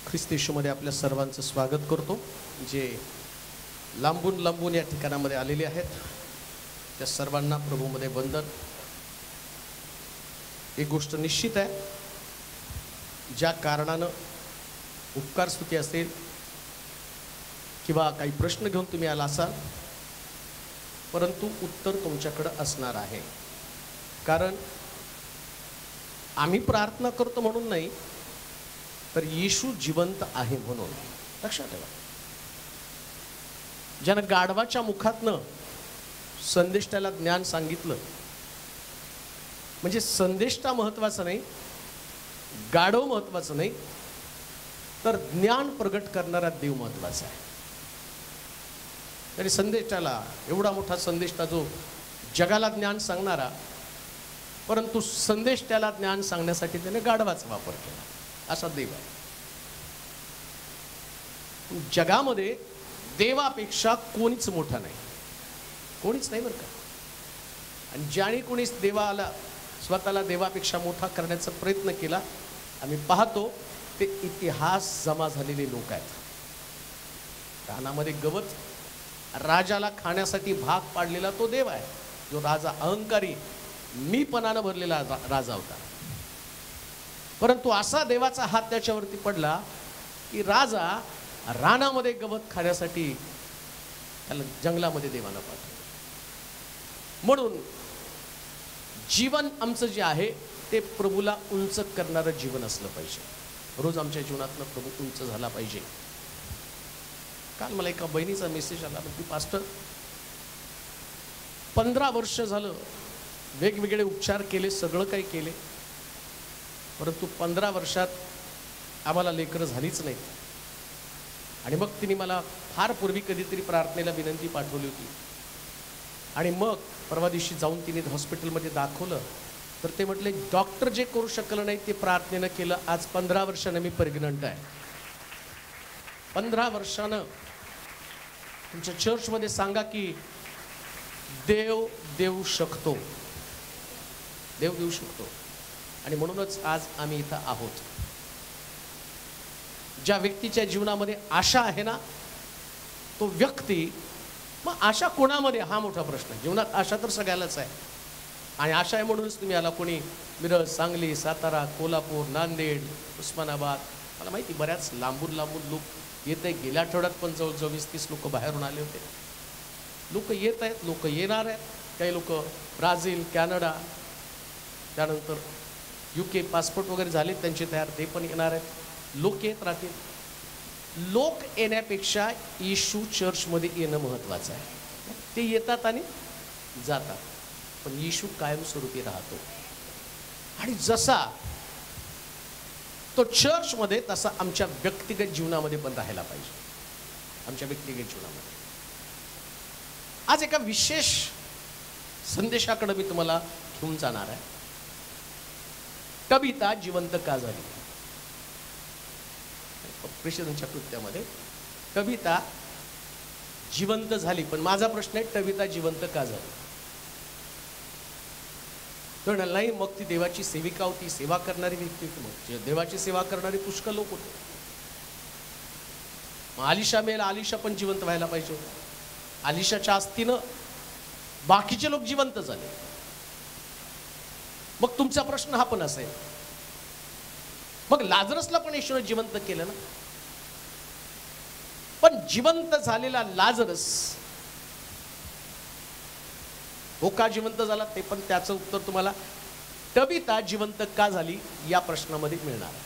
ख्रिस्त येशूमध्ये आपल्या सर्वांचं स्वागत करतो. जे लांबून लांबून या ठिकाणामध्ये आलेले आहेत त्या सर्वांना प्रभूमध्ये वंदन. एक गोष्ट निश्चित आहे, ज्या कारणानं उपकार स्तुती असेल किंवा काही प्रश्न घेऊन तुम्ही आला असाल, परंतु उत्तर तुमच्याकडं असणार आहे. कारण आम्ही प्रार्थना करतो म्हणून नाही, तर येशू जिवंत आहे म्हणून. लक्षात ठेवा, ज्यानं गाढवाच्या मुखातनं संदेष्टाला ज्ञान सांगितलं, म्हणजे संदेष्टा महत्वाचा नाही, गाढव महत्वाचं नाही, तर ज्ञान प्रगट करणारा देव महत्वाचा आहे. तरी संदेष्टाला एवढा मोठा संदेष्टा जो जगाला ज्ञान सांगणारा, परंतु संदेष्टाला ज्ञान सांगण्यासाठी त्याने गाढवाचा वापर केला, असा देव आहे. जगामध्ये देवापेक्षा कोणीच मोठा नाही, कोणीच नाही बरं का. आणि ज्याने कोणीच देवाला स्वतःला देवापेक्षा मोठा करण्याचा प्रयत्न केला, आम्ही पाहतो ते इतिहास जमा झालेले लोक आहेत. रानामध्ये गवत राजाला खाण्यासाठी भाग पाडलेला तो देव आहे, जो राजा अहंकारी मीपणानं भरलेला राजा होता. परंतु असा देवाचा हात त्याच्यावरती पडला की राजा रानामध्ये गवत खाण्यासाठी त्याला जंगलामध्ये देवानं पाठवलं. म्हणून जीवन आमचं जे आहे ते प्रभूला उंच करणारं जीवन असलं पाहिजे. रोज आमच्या जीवनातनं प्रभू उंच झाला पाहिजे. काल मला एका बहिणीचा मेसेज आला, की पास्टर 15 वर्ष झालं वेगवेगळे उपचार केले, सगळं काही केले, परंतु 15 वर्षात आम्हाला लेकरं झालीच नाहीत. आणि मग तिने मला फार पूर्वी कधीतरी प्रार्थनेला विनंती पाठवली होती. आणि मग परवा दिवशी जाऊन तिने हॉस्पिटलमध्ये दाखवलं, तर ते म्हटले डॉक्टर जे करू शकलं नाही ते प्रार्थनेनं केलं. आज 15 वर्षानं मी प्रेग्नंट आहे. 15 वर्षानं तुमच्या चर्चमध्ये सांगा की देव देऊ शकतो, देव देऊ शकतो. आणि म्हणूनच आज आम्ही इथं आहोत. ज्या व्यक्तीच्या जीवनामध्ये आशा आहे ना, तो व्यक्ती, मग आशा कोणामध्ये हा मोठा प्रश्न. जीवनात आशा तर सगळ्यालाच आहे, आणि आशा आहे म्हणूनच तुम्ही आला. कोणी मिरज, सांगली, सातारा, कोल्हापूर, नांदेड, उस्मानाबाद, मला माहिती बऱ्याच लांबून लांबून लोक येत आहे. गेल्या आठवड्यात पण जवळजवळ 20-30 लोक बाहेरून आले होते. लोक येत आहेत, लोक येणार आहेत. काही लोक ब्राझील, कॅनडा, त्यानंतर UK पासपोर्ट वगैरे झाले त्यांचे तयार, ते पण येणार आहेत. लोक येत राहतील. लोक येण्यापेक्षा येशू चर्चमध्ये येणं महत्त्वाचं आहे. ते येतात आणि जातात, पण येशू कायमस्वरूपी राहतो. आणि जसा तो चर्चमध्ये, तसा आमच्या व्यक्तिगत जीवनामध्ये पण राहायला पाहिजे. आमच्या व्यक्तिगत जीवनामध्ये आज एका विशेष संदेशाकडे मी तुम्हाला घेऊन जाणार आहे. कविता जिवंत का झाली? प्रेषितांच्या कृत्यामध्ये कविता जिवंत झाली, पण माझा प्रश्न आहे, कविता जिवंत का झाली? तर नाही, मग ती देवाची सेविका होती, सेवा करणारी व्यक्ती होती. मग देवाची सेवा करणारी पुष्कळ लोक होते. मग आलिशा मेला, आलिशा पण जिवंत व्हायला पाहिजे होती. आलिशाच्या आस्तीनं बाकीचे लोक जिवंत झाले. मग तुमचा प्रश्न हा पण असेल, मग लाजरसला पण येशूने जिवंत केलं ना. पण जिवंत झालेला लाजरस हो का जिवंत झाला, ते पण त्याचं उत्तर तुम्हाला कविता जिवंत का झाली या प्रश्नामध्ये मिळणार आहे.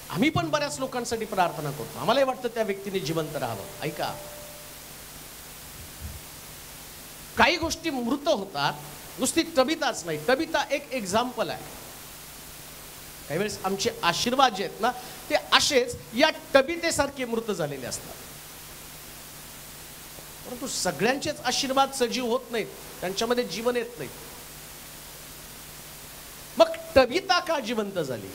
आम्ही पण बऱ्याच लोकांसाठी प्रार्थना करतो, आम्हालाही वाटतं त्या व्यक्तीने जिवंत राहावं. ऐका, काही गोष्टी मृत होतात, नुसती कविताच नाही. कविता एक एक्झाम्पल आहे. काही वेळेस आमचे आशीर्वाद जे आहेत ना, ते असेच या कवितेसारखे मृत झालेले असतात. परंतु सगळ्यांचेच आशीर्वाद सजीव होत नाहीत, त्यांच्यामध्ये जीवन येत नाही. मग कविता का जिवंत झाली?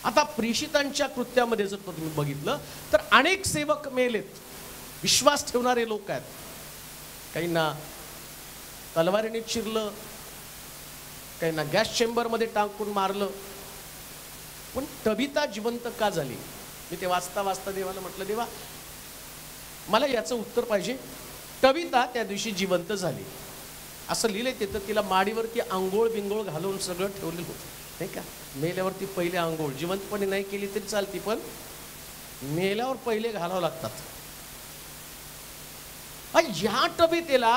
आता प्रेषितांच्या कृत्यामध्ये जर तुम्ही बघितलं तर अनेक सेवक मेलेत, विश्वास ठेवणारे लोक आहेत. काहींना तलवारीने चिरलं, काहींना गॅस चेंबरमध्ये टाकून मारलं, पण तबिता जिवंत का झाली? मी ते वाचता वाचता देवाला म्हटलं, देवा मला याचं उत्तर पाहिजे. तबिता त्या दिवशी जिवंत झाली असं लिहिलंय तिथं. तिला माडीवरती आंघोळ बिंगोळ घालून सगळं ठेवलेलं होतं, नाही का. मेल्यावरती पहिले आंघोळ जिवंतपणे नाही केली तरी चालती, पण मेल्यावर पहिले घालावं लागतात. ह्या तबितेला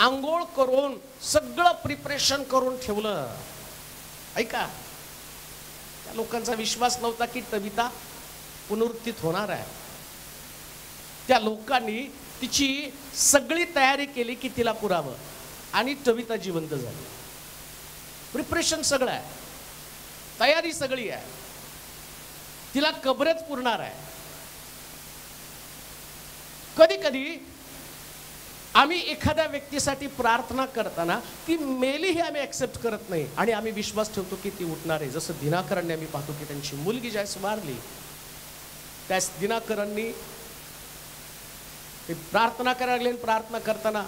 आंघोळ करून सगळं प्रिपरेशन करून ठेवलं. ऐका, त्या लोकांचा विश्वास नव्हता की तबिता पुनरुत्थित होणार आहे. त्या लोकांनी तिची सगळी तयारी केली की तिला पुरावं, आणि तबिता जिवंत झाली. प्रिपरेशन सगळं आहे, तयारी सगळी आहे, तिला कबरेच पुरणार आहे. कधी कधी आम्ही एखाद्या व्यक्तीसाठी प्रार्थना करताना ती मेली हे आम्ही ऍक्सेप्ट करत नाही, आणि आम्ही विश्वास ठेवतो की ती उठणार आहे. जसं दिनाकरांनी आम्ही पाहतो की त्यांची मुलगी ज्यावेळेस वारली, त्यास दिनाकरांनी प्रार्थना करायला लागले. प्रार्थना करताना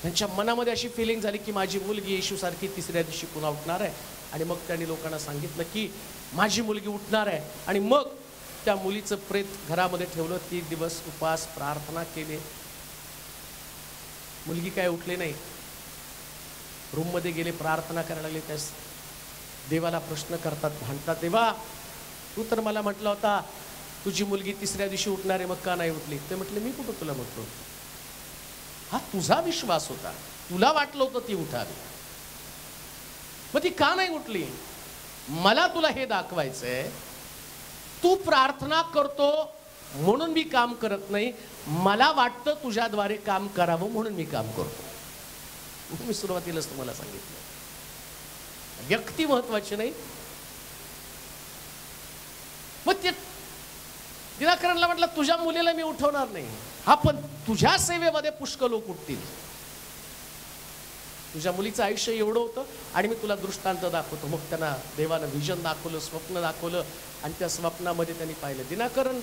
त्यांच्या मनामध्ये अशी फिलिंग झाली की माझी मुलगी येशूसारखी तिसऱ्या दिवशी पुन्हा उठणार आहे. आणि मग त्यांनी लोकांना सांगितलं की माझी मुलगी उठणार आहे. आणि मग त्या मुलीचं प्रेत घरामध्ये ठेवलं. 3 दिवस उपवास प्रार्थना केले. मुलगी काय उठली नाही. रूममध्ये गेले, प्रार्थना करायला लागले. त्यास देवाला प्रश्न करतात, भांडतात, देवा तू तर मला म्हटला होता तुझी मुलगी तिसऱ्या दिवशी उठणार आहे, मग का नाही उठली? ते म्हटले, मी कुठं तुला म्हटलो? हा तुझा विश्वास होता, तुला वाटलं होतं ती उठावी, मग ती का नाही उठली? मला तुला हे दाखवायचंय, तू प्रार्थना करतो म्हणून मी काम करत नाही, मला वाटतं तुझ्याद्वारे काम करावं म्हणून मी काम करतो. मी सुरुवातीलाच तुम्हाला सांगितलं, व्यक्ती महत्वाची नाही. मग ते दिनाकरांना म्हटलं, तुझ्या मुलीला मी उठवणार नाही. हा, पण तुझ्या सेवेमध्ये पुष्कळ लोक उठतील. तुझ्या मुलीचं आयुष्य एवढं होतं आणि मी तुला दृष्टांत दाखवतो. मग त्यांना देवानं व्हिजन दाखवलं, स्वप्न दाखवलं, आणि त्या स्वप्नामध्ये त्यांनी पाहिलं, दिनाकरण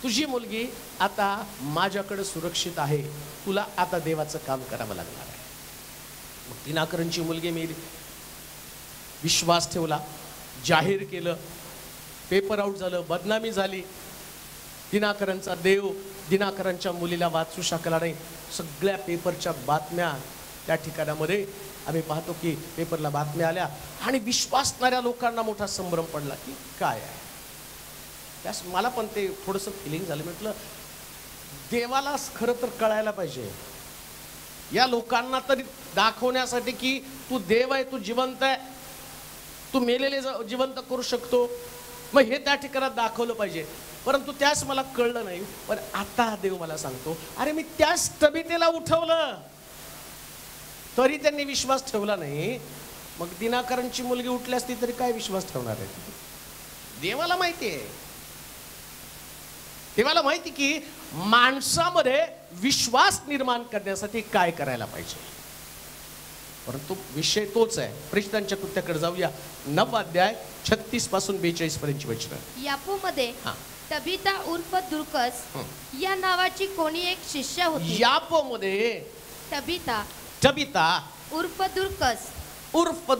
तुझी मुलगी आता माझ्याकडे सुरक्षित आहे, तुला आता देवाचं काम करावं लागणार आहे. मग दिनाकरणची मुलगी मेली. विश्वास ठेवला, जाहीर केलं, पेपर आउट झालं, बदनामी झाली. दिनाकरणचा देव दिनाकरणच्या मुलीला वाचू शकला नाही. सगळ्या पेपरच्या बातम्या त्या ठिकाणामध्ये आम्ही पाहतो की पेपरला बातम्या आल्या, आणि विश्वासणाऱ्या लोकांना मोठा संभ्रम पडला की काय आहे. त्यास मला पण ते थोडंसं फिलिंग झालं. म्हटलं, देवाला खरं तर कळायला पाहिजे, या लोकांना तरी दाखवण्यासाठी की तू देव आहे, तू जिवंत आहे, तू मेलेले जिवंत करू शकतो, मग हे त्या ठिकाणात दाखवलं पाहिजे. परंतु त्यास मला कळलं नाही. पण आता देव मला सांगतो, अरे मी त्याच तबितेला उठवलं तरी त्यांनी विश्वास ठेवला नाही. मग दिनाकरणची मुलगी उठली असती तरी काय विश्वास ठेवणार आहे? देवाला माहिती आहे, देवाला माहिती की माणसामध्ये विश्वास निर्माण करण्यासाठी काय करायला पाहिजे. परंतु विषय तोच आहे. प्रेषितांच्या कृत्याकडे जाऊया. 9 अध्याय 36 पासून 42 पर्यंतची वचनं. यापोमध्ये तबिता उर्फ दुर्कस या नावाची कोणी एक शिष्य होती. यापोमध्ये तबिता उर्फ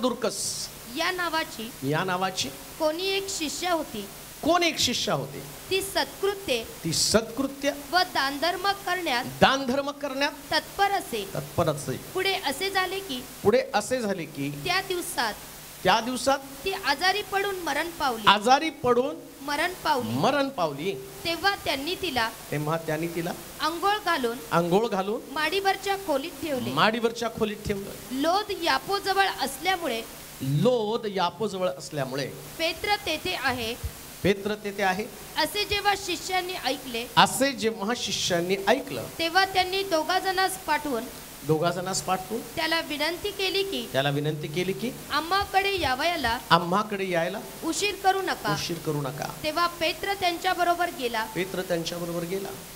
दुर्कस या नावाची कोणी एक शिष्य होती. कोण एक शिष्य होते? ती सत्कृत्य व दानधर्म करण्यात तत्पर असे. पुढे असे झाले की त्या दिवसात ती आजारी पडून मरण पावली. तेव्हा त्यांनी तिला आंघोळ घालून माडीवरच्या खोलीत ठेवलं. लोद यापो जवळ असल्यामुळे पेत्र तेथे आहे असे जेव्हा शिष्यांनी ऐकलं तेव्हा त्यांनी दोघा जणांस पाठवून त्याला विनंती केली की आम्हाकडे यायला उशीर करू नका. तेव्हा पेत्र त्यांच्या बरोबर गेला.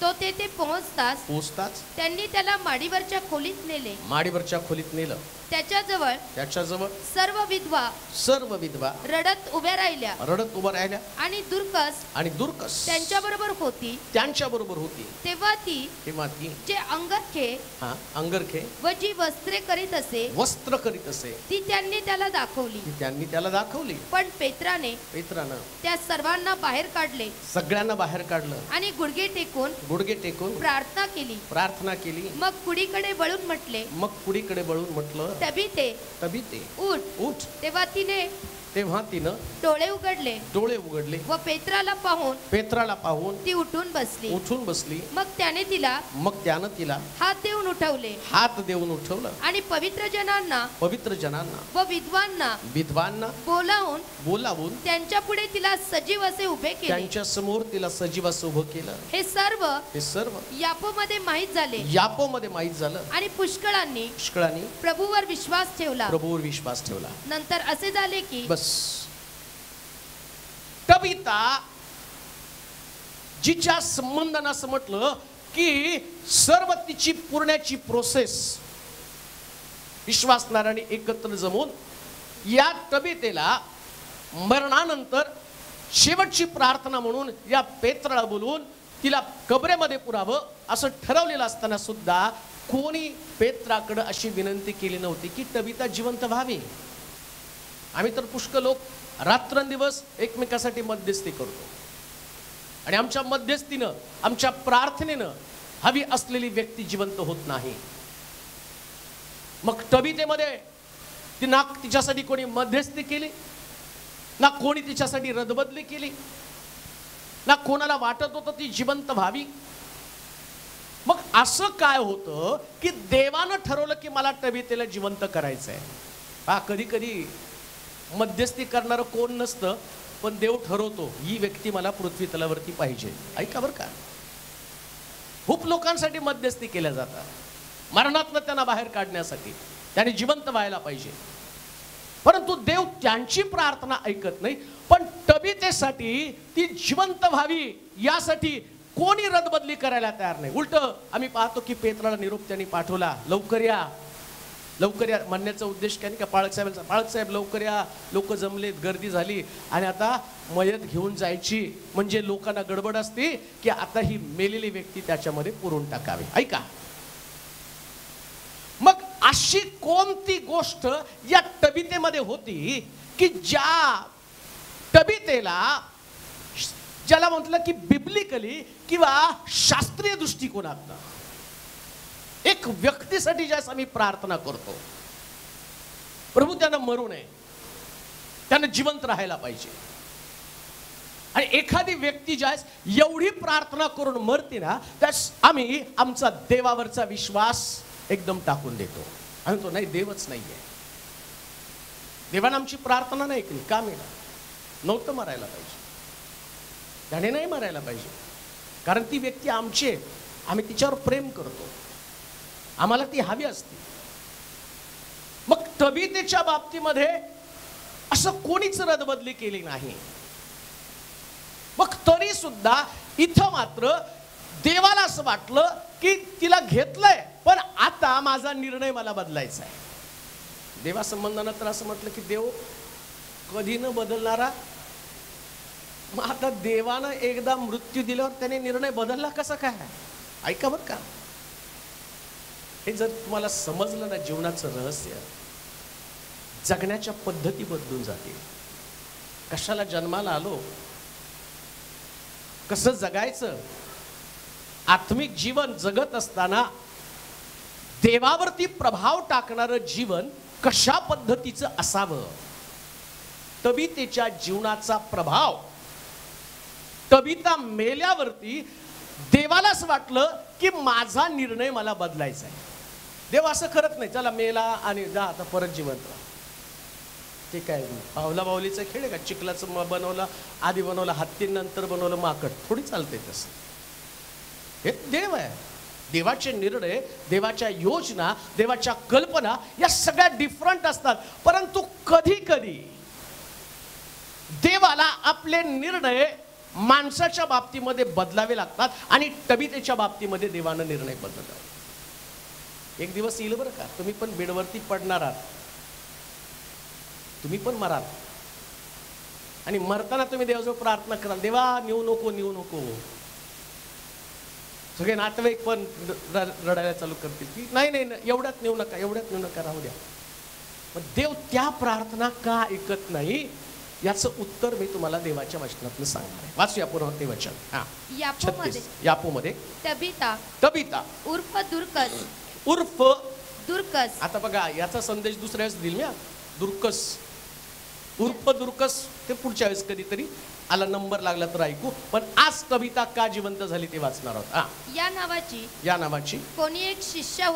तो तेथे पोहोचताच त्यांनी त्याला माडीवरच्या खोलीत नेले. त्याच्याजवळ सर्व विधवा रडत उभ्या राहिल्या आणि दुर्कस त्यांच्याबरोबर होती. तेव्हा ती जे अंगरखे व जी वस्त्र करीत असे ती त्यांनी त्याला दाखवली. पण पेत्राने त्या सर्वांना सगळ्यांना बाहेर काढलं आणि गुडघे टेकून प्रार्थना केली. मग पुढीकडे वळून म्हटलं, तबीते उठ. तेव्हा तिनं डोळे उघडले व पेत्राला पाहून ती उठून बसली. मग त्याने तिला हात देऊन उठवलं आणि पवित्र जनांना व विद्वांना बोलावून त्यांच्या पुढे तिला सजीव असे उभे केले. त्यांच्या समोर तिला सजीव असं उभं केलं. हे सर्व यापोमध्ये माहीत झालं आणि पुष्कळांनी प्रभूवर विश्वास ठेवला. नंतर असे झाले की तबीता जिच्या संबंधानं असं म्हटलं की सर्व तिची पुरण्याची प्रोसेस विश्वासणाऱ्यांनी एकत्र जमून या तबीतेला मरणानंतर शेवटची प्रार्थना म्हणून या पेत्राला बोलवून तिला कबरेमध्ये पुरावं असं ठरवलेलं असताना सुद्धा कोणी पेत्राकडे अशी विनंती केली नव्हती की तबीता जिवंत व्हावी. आम्ही तर पुष्कळ लोक रात्रंदिवस एकमेकासाठी मध्यस्थी करतो आणि आमच्या मध्यस्थीनं आमच्या प्रार्थनेनं हवी असलेली व्यक्ती जिवंत होत नाही. मग तबीतेमध्ये ती ना तिच्यासाठी कोणी मध्यस्थी केली, ना कोणी तिच्यासाठी रदबदली केली, ना कोणाला वाटत होतं ती जिवंत व्हावी. मग असं काय होतं की देवानं ठरवलं की मला तबीतेला जिवंत करायचंय. कधी कधी मध्यस्थी करणारं कोण नसतं, पण देव ठरवतो ही व्यक्ती मला पृथ्वी तलावरती पाहिजे. ऐका बरं का, खूप लोकांसाठी मध्यस्थी केल्या जातात मरणातनं त्यांना बाहेर काढण्यासाठी, त्याने जिवंत व्हायला पाहिजे. परंतु देव त्यांची प्रार्थना ऐकत नाही, पण तबीतेसाठी ती जिवंत व्हावी यासाठी कोणी रदबदली करायला तयार नाही. उलट आम्ही पाहतो की पेत्राला निरोप त्यांनी पाठवला, लवकर या म्हणण्याचा उद्देश काय का पाळकसाहेब लवकर या, लोक जमलेत, गर्दी झाली आणि आता मयत घेऊन जायची म्हणजे लोकांना गडबड असते की आता ही मेलेली व्यक्ती त्याच्यामध्ये पुरून टाकावी. ऐका, मग अशी कोणती गोष्ट या तबीतेमध्ये होती की ज्या तबीतेला, ज्याला म्हटलं की बिब्लिकली किंवा शास्त्रीय दृष्टिकोनातनं एक व्यक्तीसाठी ज्यास आम्ही प्रार्थना करतो, प्रभू त्यानं मरू नये, त्यानं जिवंत राहायला पाहिजे. आणि एखादी व्यक्ती ज्यास एवढी प्रार्थना करून मरते ना, त्यास आम्ही आमचा देवावरचा विश्वास एकदम टाकून देतो. आणि तो नाही, देवच नाहीये, देवानं आमची प्रार्थना नाही केली, का मेला? नव्हतं मरायला पाहिजे, त्याने नाही मरायला पाहिजे, कारण ती व्यक्ती आमची आहे, आम्ही तिच्यावर प्रेम करतो, आम्हाला ती हवी असते. मग तबीतेच्या बाबतीमध्ये असं कोणीच रदबदली केली नाही. मग तरी सुद्धा इथं मात्र देवाला असं वाटलं की तिला घेतलंय, पण आता माझा निर्णय मला बदलायचा आहे. देवा संबंधानं तर असं म्हटलं की देव कधी न बदलणारा. मग आता देवानं एकदा मृत्यू दिल्यावर त्याने निर्णय बदलला कसा काय? ऐका बरं का, हे जर तुम्हाला समजलं ना जीवनाचं रहस्य, जगण्याच्या पद्धती बदलून जातील. कशाला जन्माला आलो, कसं जगायचं, आत्मिक जीवन जगत असताना देवावरती प्रभाव टाकणारं जीवन कशा पद्धतीचं असावं. तबीतेच्या जीवनाचा प्रभाव, तबीता मेल्यावरती देवालाच वाटलं की माझा निर्णय मला बदलायचा आहे. देव असं करत नाही, चला मेला आणि जा आता परत जिवंत राहा. ते काय पावला बावलीचा खेळ आहे का? चिखलाचं बनवलं आधी, बनवलं हत्ती, नंतर बनवलं माकड, थोडी चालते तसं. हे देव आहे. देवाचे निर्णय, देवाच्या योजना, देवाच्या कल्पना या सगळ्या डिफरंट असतात. परंतु कधी कधी देवाला आपले निर्णय माणसाच्या बाबतीमध्ये बदलावे लागतात आणि तबीतेच्या बाबतीमध्ये देवानं निर्णय बदलला. एक दिवस येईल बरं का, तुम्ही पण बेडवरती पडणार आहात, तुम्ही पण मराल. आणि मरताना तुम्ही देवाजवळ प्रार्थना कराल, देवा नेऊ नको नेऊ नको. सगळे नातेवाईक पण रडायला चालू करतील की नाही नाही एवढ्यात नेऊ नका, एवढ्यात नेऊ नका, राहू द्या. पण देव त्या प्रार्थना का ऐकत नाही याचं उत्तर मी तुम्हाला देवाच्या वचनातून सांगणार आहे. वाचूया पुन्हा ते वचन. यापोमध्ये तबिता उर्फ दुर्कस उर्फ दुर्कस. आता बघा याचा संदेश दुसऱ्या वेळेस दिल मी. दुर्कस उर्फ दुर्कस ते पुढच्या वेळेस कधीतरी आला नंबर लागला तर ऐकू. पण आज कविता का जिवंत झाली ते वाचणार आहोत. या नावाची कोणी एक शिष्या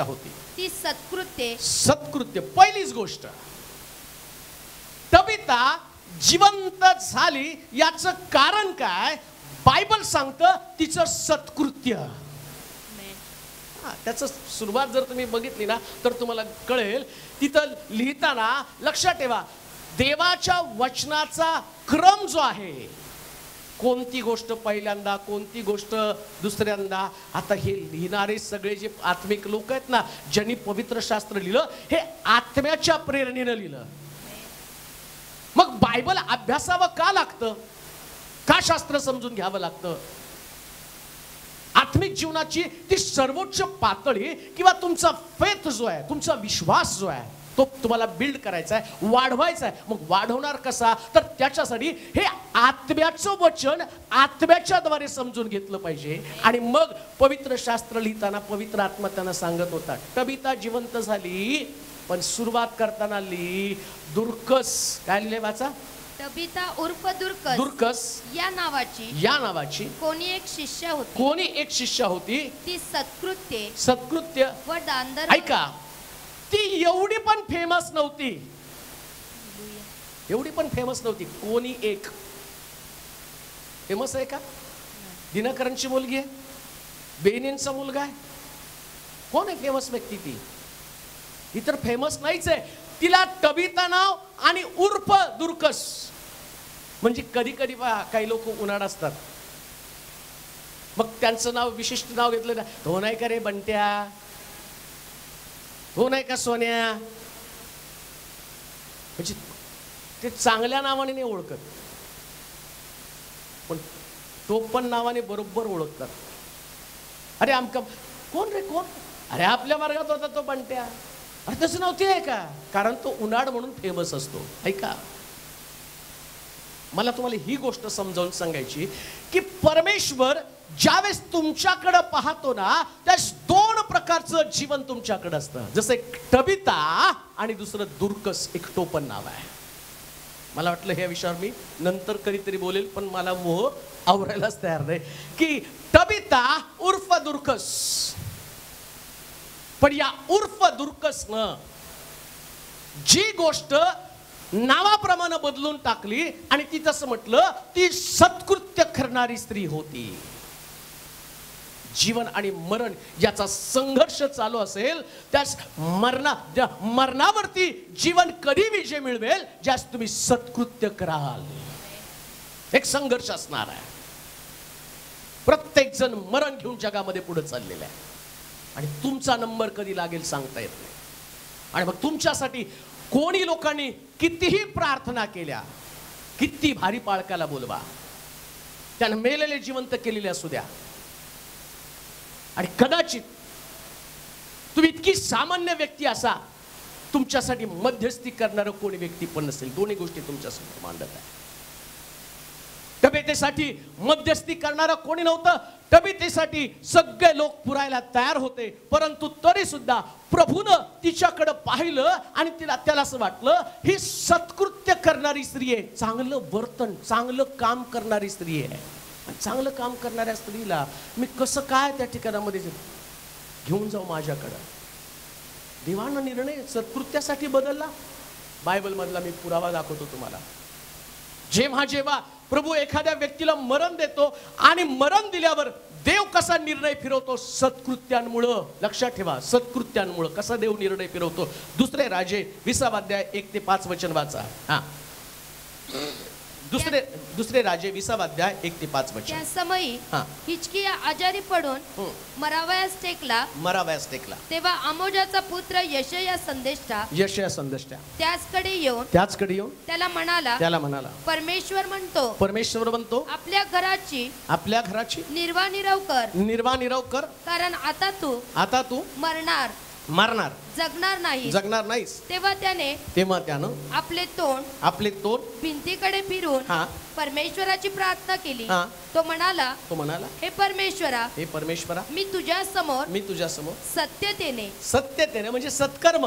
होती. ती सत्कृत्य. पहिलीच गोष्ट, कविता जिवंत झाली याचं कारण काय? बायबल सांगतं तिचं सत्कृत्य. त्याचं सुरुवात जर तुम्ही बघितली ना तर तुम्हाला कळेल. तिथं लिहिताना लक्षात ठेवा, देवाच्या वचनाचा क्रम जो आहे, कोणती गोष्ट पहिल्यांदा, कोणती गोष्ट दुसऱ्यांदा. आता हे लिहिणारे सगळे जे आत्मिक लोक आहेत ना, ज्यांनी पवित्र शास्त्र लिहिलं, हे आत्म्याच्या प्रेरणेनं लिहिलं. मग बायबल अभ्यासावं का लागतं? का शास्त्र समजून घ्यावं लागतं? आत्मिक जीवनाची ती सर्वोच्च पातळी किंवा तुमचा फेथ जो आहे, तुमचा विश्वास जो आहे, तो तुम्हाला बिल्ड करायचा आहे, वाढवायचा आहे. मग वाढवणार कसा? तर त्याच्यासाठी हे आत्म्याचं वचन आत्म्याच्या द्वारे समजून घेतलं पाहिजे. आणि मग पवित्र शास्त्र लिहिताना पवित्र आत्मा त्यांना सांगत होता, कविता जिवंत झाली, पण सुरुवात करताना लिही दुर्कस. काय लिहिले वाचा? तबिता उर्फ दुर्कस या नावाची कोणी एक शिष्या होती. ती सत्कृत्य व दानधर्म. ऐका, ती एवढी पण फेमस नव्हती. कोणी एक फेमस आहे का? दिनकरांची मुलगी आहे, बेनींचा मुलगा आहे. कोण आहे फेमस व्यक्ती? ती इतर फेमस नाहीच आहे. तिला तबिता नाव आणि उर्फ दुर्कस. म्हणजे कधी कधी काही लोक उन्हाळ असतात, मग त्यांचं नाव विशिष्ट नाव घेतलं ना, तो नाही का रे बंट्या, तो नाही का सोन्या. म्हणजे ते चांगल्या नावाने नाही ओळखत, पण तो पण नावाने बरोबर ओळखतात. अरे आमका कोण रे कोण? अरे आपल्या वर्गात होता तो बंट्या. अरे तसं नव्हती आहे का? कारण तो उन्हाळ म्हणून फेमस असतो. ऐका, मला तुम्हाला ही गोष्ट समजावून सांगायची की परमेश्वर ज्यावेळेस तुमच्याकडे पाहतो ना, त्यास दोन प्रकारचं जीवन तुमच्याकडे असतं. जसं एक तबिता आणि दुसरं दुर्कस, एक टोपण नाव आहे. मला वाटलं ह्या विषयावर मी नंतर कधीतरी बोलेल, पण मला मोह आवरायलाच तयार नाही की तबिता उर्फ दुर्कस. पण या उर्फ दुर्कसनं जी गोष्ट नावाप्रमाणे बदलून टाकली आणि ती तसं म्हटलं, ती सत्कृत्य करणारी स्त्री होती. जीवन आणि मरण याचा संघर्ष चालू असेल, त्यास मरणावरती जीवन कधी विजय मिळवेल? ज्यास तुम्ही सत्कृत्य कराल. एक संघर्ष असणार आहे. प्रत्येक जण मरण घेऊन जगामध्ये पुढे चाललेला आहे आणि तुमचा नंबर कधी लागेल सांगता येत नाही. आणि मग तुमच्यासाठी कोणी लोकांनी कितीही प्रार्थना केल्या, किती भारी पाळकाला बोलवा, त्यानं मेलेले जिवंत केलेले असू द्या, आणि कदाचित तुम्ही इतकी सामान्य व्यक्ती असा, तुमच्यासाठी मध्यस्थी करणारं कोणी व्यक्ती पण नसेल. दोन्ही गोष्टी तुमच्यासमोर मांडत आहे. तबितेसाठी मध्यस्थी करणारं कोणी नव्हतं. तबितेसाठी सगळे लोक पुरायला तयार होते, परंतु तरी सुद्धा प्रभूनं तिच्याकडे पाहिलं आणि त्याला असं वाटलं, ही सत्कृत्य करणारी स्त्री आहे, चांगलं वर्तन, चांगलं काम करणारी स्त्री आहे. आणि चांगलं काम करणाऱ्या स्त्रीला मी कसं काय त्या ठिकाणामध्ये घेऊन जाऊ माझ्याकडं? देवानं निर्णय सत्कृत्यासाठी बदलला. बायबल मधला मी पुरावा दाखवतो तुम्हाला. जेव्हा जेव्हा प्रभू एखाद्या व्यक्तीला मरण देतो आणि मरण दिल्यावर देव कसा निर्णय फिरवतो? सत्कृत्यांमुळं. लक्षात ठेवा, सत्कृत्यांमुळं कसा देव निर्णय फिरवतो. दुसरे राजे 20 अध्याय 1 ते 5 वचन वाचा. दुसरे राजे 20 अध्याय 1 ते 5 वचन. त्या समयी हा. हिचकिया आजारी पडून मरावयास टेकला. मरावयास टेकला. तेव्हा आमोजाचा पुत्र यशया संदेष्टा यशया संदेष्टा त्याचकडे येऊन त्याचकडे येऊन त्याला म्हणाला, परमेश्वर म्हणतो, परमेश्वर म्हणतो, आपल्या घराची निर्वानिरव कर, कारण आता तू मरणार जगणार नाहीस. तेव्हा त्यानं आपले तोंड भिंतीकडे फिरून हा परमेश्वराची प्रार्थना केली. हा. तो म्हणाला, हे परमेश्वरा मी तुझ्या समोर सत्यतेने म्हणजे सत्कर्म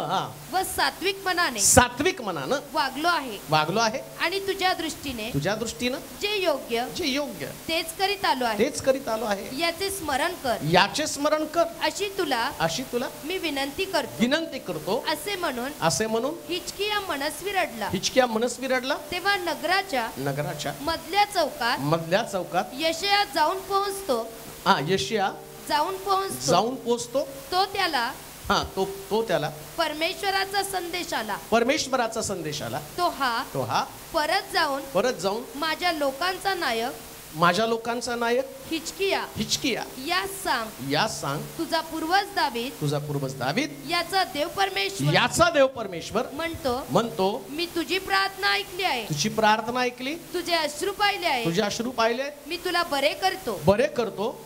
व सात्विक मनाने वागलो आहे आणि तुझ्या दृष्टीने जे योग्य तेच करीत आलो आहे याचे स्मरण कर अशी तुला मी विनंती करतो. असे म्हणून हिचकिया मनस्वी रडला. तेव्हा नगराच्या मधल्या चौकात यशया जाऊन पोहोचतो. तो त्याला परमेश्वराचा संदेश आला. तो हा परत जाऊन माझ्या लोकांचा नायक हिचकिया या सांग तुझा पूर्वज दावीद याचा देव परमेश्वर म्हणतो, मी तुझी प्रार्थना ऐकली, तुझे अश्रू पाहिले, मी तुला बरे करतो.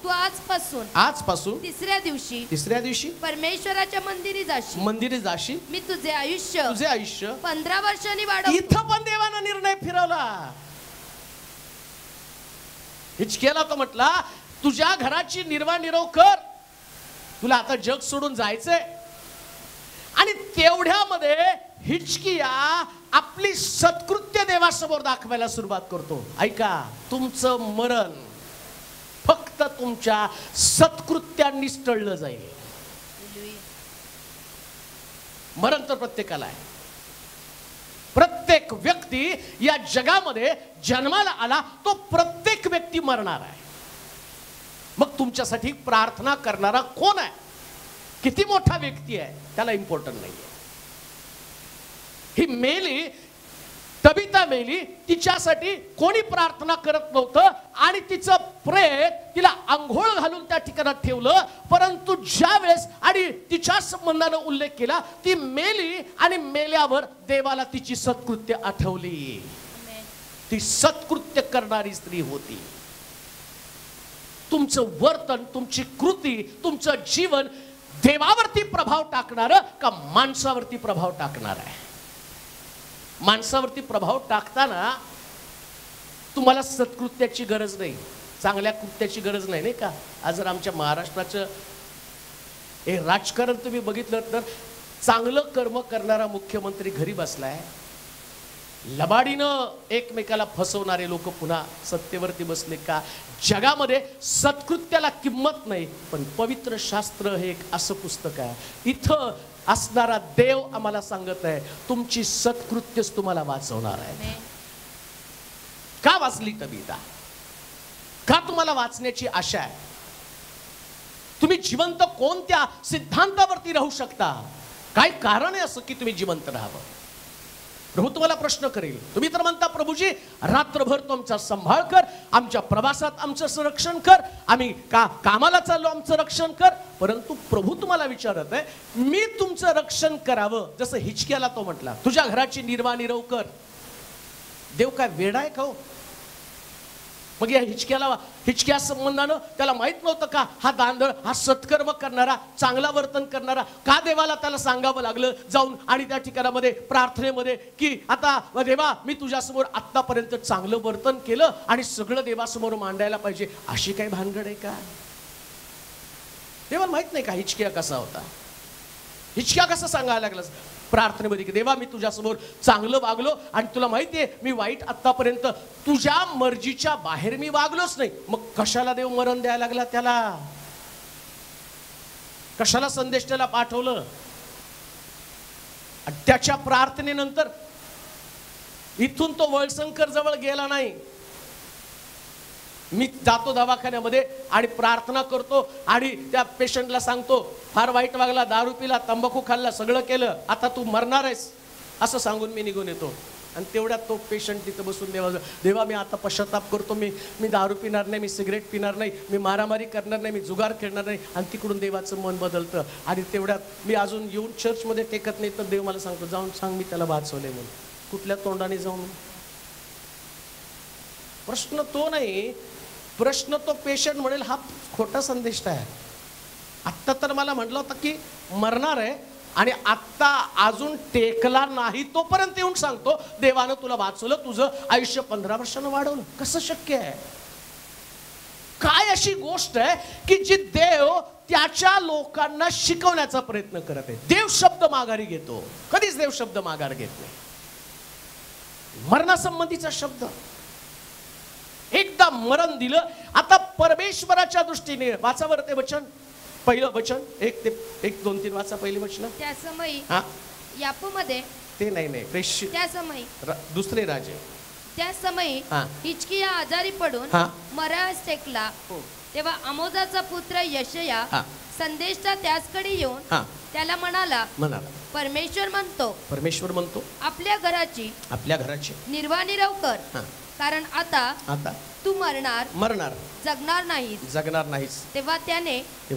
तू आजपासून तिसऱ्या दिवशी परमेश्वराच्या मंदिरी जाशी. मी तुझे आयुष्य 15 वर्षांनी वाढवतो. इथं पण देवानं निर्णय फिरवला. हिचकियाला तो म्हटला, तुझ्या घराची निर्वानिरव कर, तुला आता जग सोडून जायचंय. आणि तेवढ्यामध्ये हिचकिया आपली सत्कृत्य देवासमोर दाखवायला सुरुवात करतो. ऐका, तुमचं मरण फक्त तुमच्या सत्कृत्यांनी टळलं जाईल. मरण तर प्रत्येकाला आहे. प्रत्येक व्यक्ती या जगामध्ये जन्माला आला, तो प्रत्येक व्यक्ती मरणार आहे. मग तुमच्यासाठी प्रार्थना करणारा कोण आहे, किती मोठा व्यक्ती आहे, त्याला इम्पॉर्टंट नाहीये. ही मेली, तबिता मेली, तिच्यासाठी कोणी प्रार्थना करत नव्हतं आणि तिचं प्रेत तिला आंघोळ घालून त्या ठिकाणात ठेवलं. परंतु ज्या वेळेस आणि तिच्या संबंधाने उल्लेख केला, ती मेली आणि मेल्यावर देवाला तिची सत्कृत्य आठवली. ती सत्कृत्य करणारी स्त्री होती. तुमचं वर्तन, तुमची कृती, तुमचं जीवन देवावरती प्रभाव टाकणार का माणसावरती प्रभाव टाकणार आहे? माणसावरती प्रभाव टाकताना तुम्हाला सत्कृत्याची गरज नाही, चांगल्या कृत्याची गरज नाही, नाही का? आज जर आमच्या महाराष्ट्राचं हे राजकारण तुम्ही बघितलं तर चांगलं कर्म करणारा मुख्यमंत्री घरी बसलाय, लबाडीनं एकमेकाला फसवणारे लोक पुन्हा सत्तेवरती बसले का? जगामध्ये सत्कृत्याला किंमत नाही. पण पवित्र शास्त्र हे एक असं पुस्तक आहे, इथं असणारा देव आम्हाला सांगत आहे, तुमची सत्कृत्यच तुम्हाला वाचवणार आहे. का वाचली तबिता? का तुम्हाला वाचण्याची आशा आहे? तुम्ही जिवंत कोणत्या सिद्धांतावरती राहू शकता? काय कारण आहे असं की तुम्ही जिवंत राहावं? प्रभू तुम्हाला प्रश्न करेल. तुम्ही तर म्हणता, प्रभूजी रात्रभर तुमचा सांभाळ कर, आमच्या प्रवासात आमचं संरक्षण कर, आम्ही कामाला चाललो आमचं रक्षण कर. परंतु प्रभू तुम्हाला विचारत आहे, मी तुमचं रक्षण करावं, जसं हिचकियाला तो म्हटला, तुझ्या घराची निर्वानिरव कर. देव काय वेडा आहे का हो? मग या हिचकिया संबंधानं त्याला माहित नव्हतं का हा दांदळ, हा सत्कर्म करणारा, चांगला वर्तन करणारा, का देवाला त्याला सांगावं लागलं जाऊन आणि त्या ठिकाणामध्ये प्रार्थनेमध्ये की आता देवा मी तुझ्यासमोर आतापर्यंत चांगलं वर्तन केलं आणि सगळं देवासमोर मांडायला पाहिजे, अशी काही भानगड आहे का? देवाला माहित नाही का हिचकिया कसा होता? हिचकिया कसं सांगायला लागलं प्रार्थनेमध्ये की देवा मी तुझ्यासमोर चांगलं वागलो आणि तुला माहिती आहे मी वाईट आतापर्यंत तुझ्या मर्जीच्या बाहेर मी वागलोच नाही. मग कशाला देव मरण द्यायला लागला त्याला? कशाला संदेश त्याला पाठवलं? त्याच्या प्रार्थनेनंतर इथून तो वळसंकर जवळ गेला नाही. मी जातो दवाखान्यामध्ये आणि प्रार्थना करतो आणि त्या पेशंटला सांगतो, फार वाईट वागला, दारू पिला, तंबाखू खाल्ला, सगळं केलं, आता तू मरणार आहेस असं सांगून मी निघून येतो. आणि तेवढ्यात तो पेशंट तिथं बसून देवा मी आता पश्चाताप करतो, मी दारू पिणार नाही, मी सिगरेट पिणार नाही, मी मारामारी करणार नाही, मी जुगार खेळणार नाही. आणि तिकडून देवाचं मन बदलतं. आणि तेवढ्यात मी अजून येऊन चर्चमध्ये टेकत नाही तर देव मला सांगतो जाऊन सांग मी त्याला वाचवले म्हणून. कुठल्या तोंडाने जाऊन? प्रश्न तो नाही, प्रश्न तो पेशंट म्हणेल हा खोटा संदेश आहे. आत्ता तर मला म्हटलं होतं की मरणार आहे आणि आत्ता अजून टेकला नाही तोपर्यंत येऊन सांगतो देवानं तुला वाचवलं, तुझं आयुष्य 15 वर्षानं वाढवलं. कसं शक्य आहे? काय अशी गोष्ट आहे की जी देव त्याच्या लोकांना शिकवण्याचा प्रयत्न करत आहे? देव शब्द माघारी घेतो, कधीच देव शब्द माघार घेत नाही. मरणासंबंधीचा शब्द एकदा मरण दिलं. आता परमेश्वराच्या दृष्टीने वाचावर ते वचन, पहिलं वचन 1-2-3 वाचा. पहिली वचन त्या समयी हा यापूमध्ये ते नाही प्रेष्य त्या समयी दुसरे राजे त्या समयी हा. हिजकिया आजारी पडून हा. मरास टेकला. तेव्हा आमोजाचा पुत्र यशया हा. संदेशचा त्याचकडे येऊन हा त्याला म्हणाला परमेश्वर म्हणतो आपल्या घराची निर्वाणीराव कर, कारण आता तू मरणार जगणार नाहीस. तेव्हा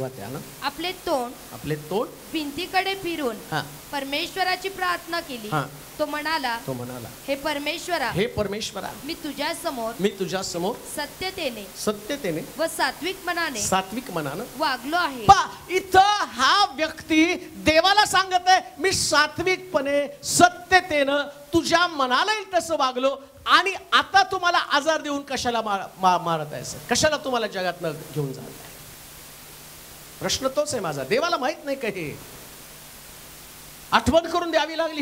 त्यानं आपले तोंड भिंतीकडे फिरून परमेश्वराची प्रार्थना केली. तो म्हणाला हे परमेश्वरा मी तुझ्या समोर सत्यतेने व सात्विक मनाने वागलो आहे. इथं हा व्यक्ती देवाला सांगत आहे मी सात्विकपणे सत्यतेनं तुझ्या मनाला येईल तसं वागलो आणि आता तुम्हाला आजार देऊन कशाला मारत आहे? कशाला तुम्हाला जगातनं घेऊन जात आहे? प्रश्न तोच आहे माझा. देवाला माहित नाही का हे? आठवण करून द्यावी लागली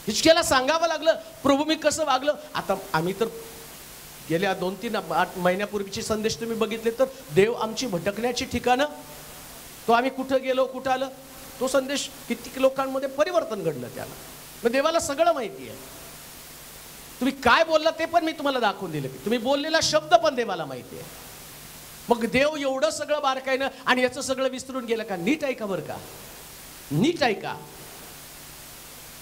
हिचक्याला सांगावं लागलं प्रभू मी कसं वागलं. आता आम्ही तर गेल्या 2-3 महिन्यापूर्वीचे संदेश तुम्ही बघितले तर देव आमची भटकण्याची ठिकाणं, तो आम्ही कुठं गेलो कुठं आलं, तो संदेश किती लोकांमध्ये परिवर्तन घडलं त्याला. मग देवाला सगळं माहिती आहे. तुम्ही काय बोलला ते पण मी तुम्हाला दाखवून दिलं. तुम्ही बोललेला शब्द पण देवाला माहिती आहे. मग देव एवढं सगळं बारकाईनं आणि याचं सगळं विसरून गेलं का? नीट ऐका बरं का, नीट ऐका.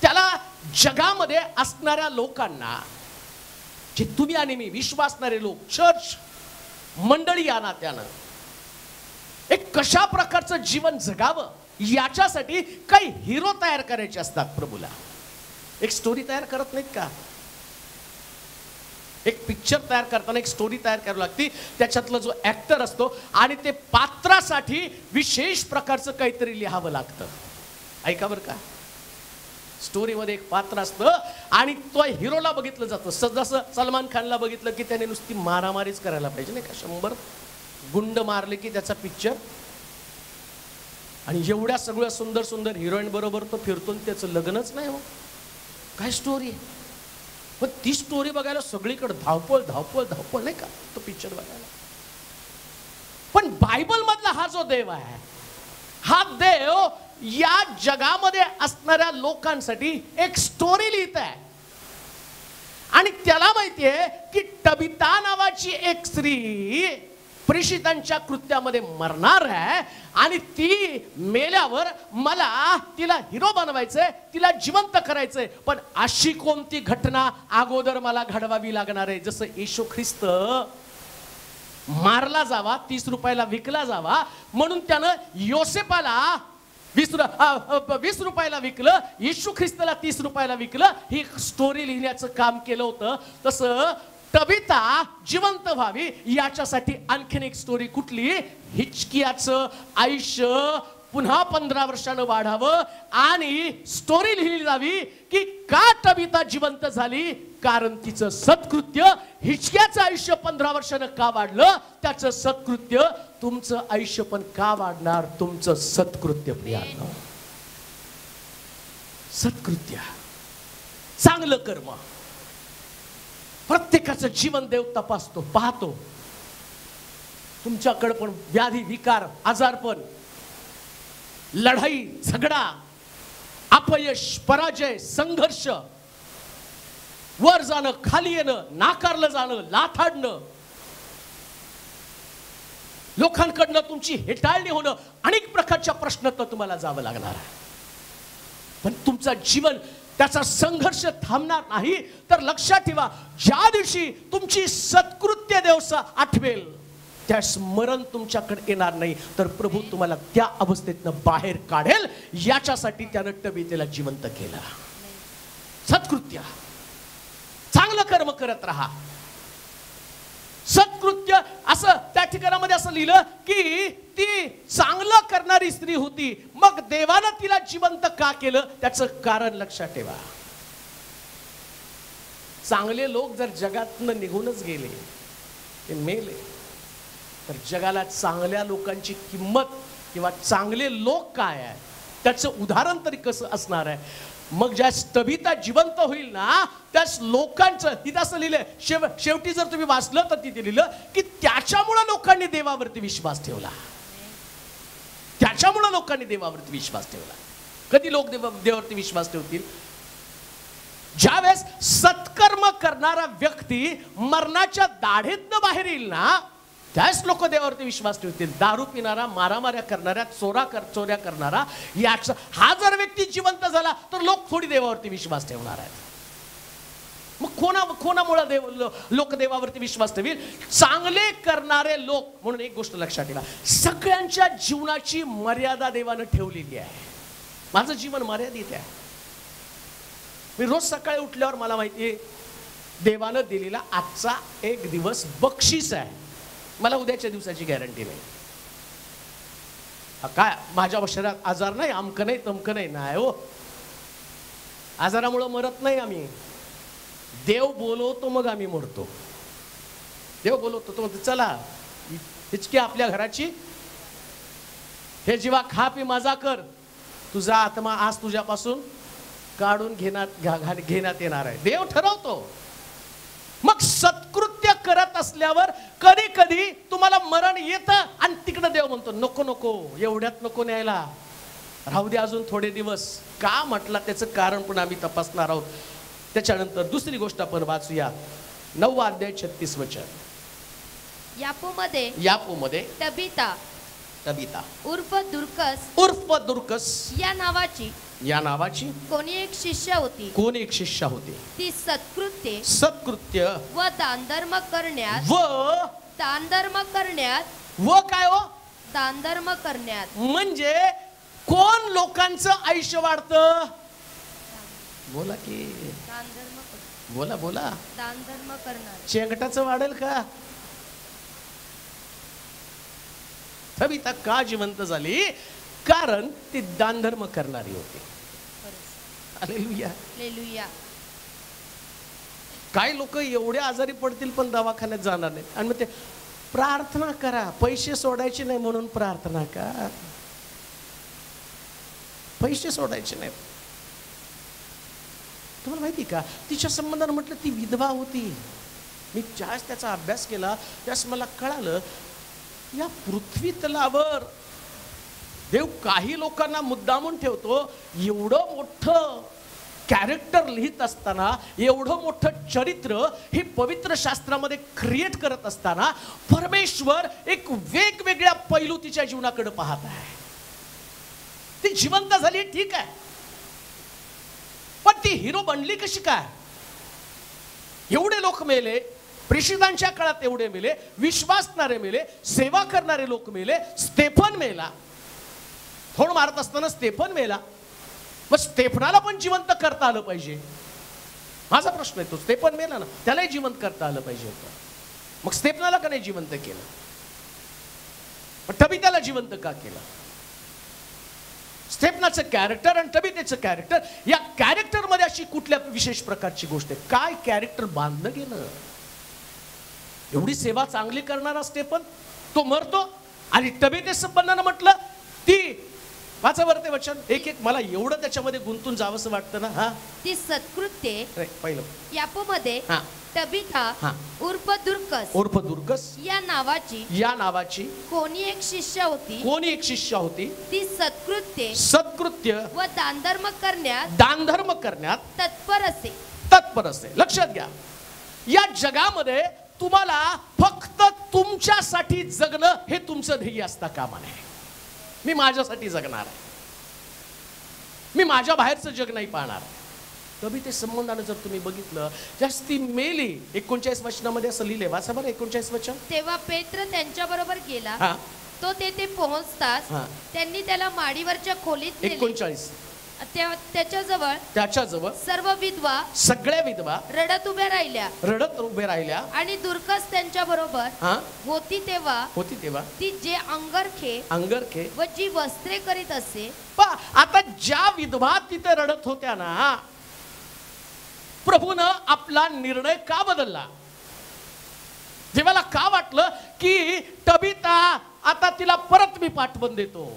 त्याला जगामध्ये असणाऱ्या लोकांना, जे तुम्ही आणि मी विश्वासणारे लोक, चर्च मंडळी या नात्यानं एक कशा प्रकारचं जीवन जगावं याच्यासाठी काही हिरो तयार करायचे असतात. प्रभूला एक स्टोरी तयार करत नाहीत का? एक पिक्चर तयार करताना एक स्टोरी तयार करावी लागते. त्याच्यातला जो ऍक्टर असतो आणि ते पात्रासाठी विशेष प्रकारचं काहीतरी लिहावं लागतं. ऐका बरं का, स्टोरीमध्ये एक पात्र असतं आणि तो हिरोला बघितलं जातं. जसं सलमान खानला बघितलं की त्याने नुसती मारामारीच करायला पाहिजे नाही का, 100 गुंड मारले की त्याचा पिक्चर. आणि एवढ्या सगळ्या सुंदर सुंदर हिरोईन बरोबर तो फिरतो, त्याचं लग्नच नाही हो. काय स्टोरी? पण ती स्टोरी बघायला सगळीकडे धावपळ नाही का, तो पिक्चर बघायला. पण बायबल मधला हा जो देव आहे, हा देव या जगामध्ये असणाऱ्या लोकांसाठी एक स्टोरी लिहित आहे. आणि त्याला माहितीये की तबिता नावाची एक स्त्री प्रेषितांच्या कृत्यामध्ये मरणार आहे आणि ती मेल्यावर मला तिला हिरो बनवायचंय, तिला जिवंत करायचंय. पण अशी कोणती घटना अगोदर मला घडवावी लागणार आहे? जसं येशू ख्रिस्त मारला जावा, 30 रुपयाला विकला जावा म्हणून त्यानं योसेपाला 20 रुपयाला विकलं, येशू ख्रिस्तला 30 रुपयाला विकलं. ही स्टोरी लिहिण्याचं काम केलं होतं. तसं तबिता जिवंत व्हावी याच्यासाठी आणखीन एक स्टोरी कुठली? हिजकियाचं आयुष्य पुन्हा 15 वर्षानं वाढावं आणि स्टोरी लिहिली जावी की का तबिता जिवंत झाली? कारण तिचं सत्कृत्य. हिजकियाचं आयुष्य 15 वर्षानं का वाढलं? त्याचं सत्कृत्य. तुमचं आयुष्य पण का वाढणार? तुमचं सत्कृत्य प्रियानो, सत्कृत्य, चांगलं कर्म. प्रत्येकाचं जीवन देव तपासतो, पाहतो. तुमच्याकडे पण व्याधी, विकार, आजारपण, लढाई, झगडा, अपयश, पराजय, संघर्ष, वर जाणं, खाली येणं, नाकारलं जाणं, लाथाडणं, लोकांकडनं तुमची हेटाळणी होणं, अनेक प्रकारच्या प्रश्नात तुम्हाला जावं लागणार आहे. पण तुमचं जीवन त्याचा संघर्ष थांबणार नाही. तर लक्षात ठेवा, ज्या दिवशी तुमची सत्कृत्य दिवस आठवेल त्या स्मरण तुमच्याकडे येणार नाही, तर प्रभू तुम्हाला त्या अवस्थेतनं बाहेर काढेल. याच्यासाठी त्यानं तबीतेला जिवंत केलं. सत्कृत्य, चांगलं कर्म करत राहा. सत्कृत्य असं त्या ठिकाणामध्ये असं लिहिलं की ती चांगलं करणारी स्त्री होती. मग देवानं तिला जिवंत का केलं त्याचं कारण लक्षात ठेवा. चांगले लोक जर जगातनं निघूनच गेले, ते मेले, तर जगाला चांगल्या लोकांची किंमत किंवा चांगले लोक काय आहे त्याचं उदाहरण तरी कसं असणार आहे. मग ज्या तबीता जिवंत होईल ना, त्याच लोकांचं तिथं असं लिहिलंय, शेवटी जर तुम्ही वाचलं तर तिथे लिहिलं की त्याच्यामुळे लोकांनी देवावरती विश्वास ठेवला. त्याच्यामुळे लोकांनी देवावरती विश्वास ठेवला. कधी लोक देवावरती विश्वास ठेवतील? ज्यावेळेस सत्कर्म करणारा व्यक्ती मरणाच्या दाढेतनं बाहेर येईल ना, त्याच लोक देवावरती विश्वास ठेवतील. दारू पिणारा, मारामाऱ्या करणाऱ्या, चोऱ्या करणारा, याचा हा जर व्यक्ती जिवंत झाला तर लोक थोडी देवावरती विश्वास ठेवणार आहेत. मग कोणामुळे लोक देवावरती विश्वास ठेवील? चांगले करणारे लोक. म्हणून एक गोष्ट लक्षात ठेवा, सगळ्यांच्या जीवनाची मर्यादा देवानं ठेवलेली आहे. माझं जीवन मर्यादित आहे. मी रोज सकाळी उठल्यावर मला माहिती आहे देवानं दिलेला आजचा एक दिवस बक्षीस आहे. मला उद्याच्या दिवसाची गॅरंटी नाही. काय माझ्या शरीरात आजार नाही, अमकं नाही, तमकं नाही, नाही हो. आजारामुळं मरत नाही आम्ही. देव बोलवतो मग आम्ही मरतो. देव बोलवतो तो म्हणतो चला हिचकी आपल्या घराची, हे जीवा खा पी मजा कर, तुझा आत्मा आज तुझ्यापासून काढून घेण्यात येणार आहे. देव ठरवतो. मग सत्कृत्य करत असल्यावर कधी कधी तुम्हाला मरण येतं आणि तिकडं देव म्हणतो नको नको, एवढ्यात नको न्यायला, राहू दे अजून थोडे दिवस. का म्हटलं त्याचं कारण पण आम्ही तपासणार आहोत. त्याच्यानंतर दुसरी गोष्ट आपण वाचूया, 9 अध्याय 36 वचन. यापोमध्ये तबीता उर्फ दुर्कस या नावाची कोणी एक शिष्य होती. ती सत्कृत्य व दानधर्म करण्यात म्हणजे कोण लोकांचं आयुष्य वाढतं? बोला की बोला दानधर्म करणार. चेंगटाचं वाढेल का? तबीता का जिवंत झाली? कारण ती दानधर्म करणारी होती. हालेलुया. काही लोक एवढे आजारी पडतील पण दवाखान्यात जाणार नाहीत. आणि मग ते प्रार्थना करा, पैसे सोडायचे नाही म्हणून प्रार्थना करा. पैसे सोडायचे नाहीत. तुम्हाला माहिती का, तिच्या संबंधानं म्हटलं ती विधवा होती. मी ज्यावेळेस त्याचा अभ्यास केला त्यावेळेस मला कळालं या पृथ्वी तलावर देव काही लोकांना मुद्दामून ठेवतो. एवढं मोठं कॅरेक्टर लिहित असताना, एवढं मोठं चरित्र हे पवित्र शास्त्रामध्ये क्रिएट करत असताना परमेश्वर एक वेगवेगळ्या पैलू तिच्या जीवनाकडे पाहत आहे. ती जिवंत झाली ठीक आहे, पण ती हिरो बनली कशी काय? एवढे लोक मेले, प्रेषितांच्या काळात एवढे मेले, विश्वासणारे मेले, सेवा करणारे लोक मेले, स्तेफन मेला. फोन मारत असताना स्तेफन मेला. मग स्तेफनाला पण जिवंत करता आलं पाहिजे. माझा प्रश्न आहे तो, स्तेफन मेला ना, त्यालाही जिवंत करता आलं पाहिजे होतं. मग स्तेफनाला का नाही जिवंत केलं? पण तबीताला जिवंत का केलं? स्तेफनाचं कॅरेक्टर आणि तबीतेचं कॅरेक्टर, या कॅरेक्टर मध्ये अशी कुठल्या विशेष प्रकारची गोष्ट आहे? काय कॅरेक्टर बांधलं गेलं? एवढी सेवा चांगली करणारा स्तेफन तो मरतो. आणि तबीतेचं संबंधानं म्हटलं ती वाचावरते वचन एक मला एवढं त्याच्यामध्ये गुंतून जावंसं वाटतं ना. हा, ती सत्कृत्ये पहिलं यापोमध्ये तबीता उर्फ दुर्कस या नावाची कोणी एक शिष्य होती. ती सत्कृत्य व दानधर्म करण्यात तत्पर असे. लक्षात घ्या, या जगामध्ये तुम्हाला फक्त तुमच्यासाठी जगणं हे तुमचं ध्येय असता कामा नये. मी माझ्यासाठी जगणार आहे, मी माझ्या बाहेरचं जग नाही पाहणार. तबिते संबंधानं जर तुम्ही बघितलं त्यास ती मेली. 39 वचनामध्ये असं लिहिले, वाचा बरं 39 वचन. तेव्हा पेत्र त्यांच्या बरोबर गेला. हा, तो तेथे पोहोचताच हा. त्यांनी त्याला माडीवरच्या खोलीत नेले. 39 त्याच्याजवळ त्याच्याजवळ सर्व विधवा सगळ्या विधवा रडत उभ्या राहिल्या रडत उभे राहिल्या. आणि दुर्कस त्यांच्या बरोबर हा होती तेव्हा ती जे अंगरखे अंगरखे व जी वस्त्रे करीत असे. आता ज्या विधवा तिथे रडत होत्या ना, प्रभूनं आपला निर्णय का बदलला? देवाला का वाटलं की तबिता आता तिला परत मी पाठवून देतो?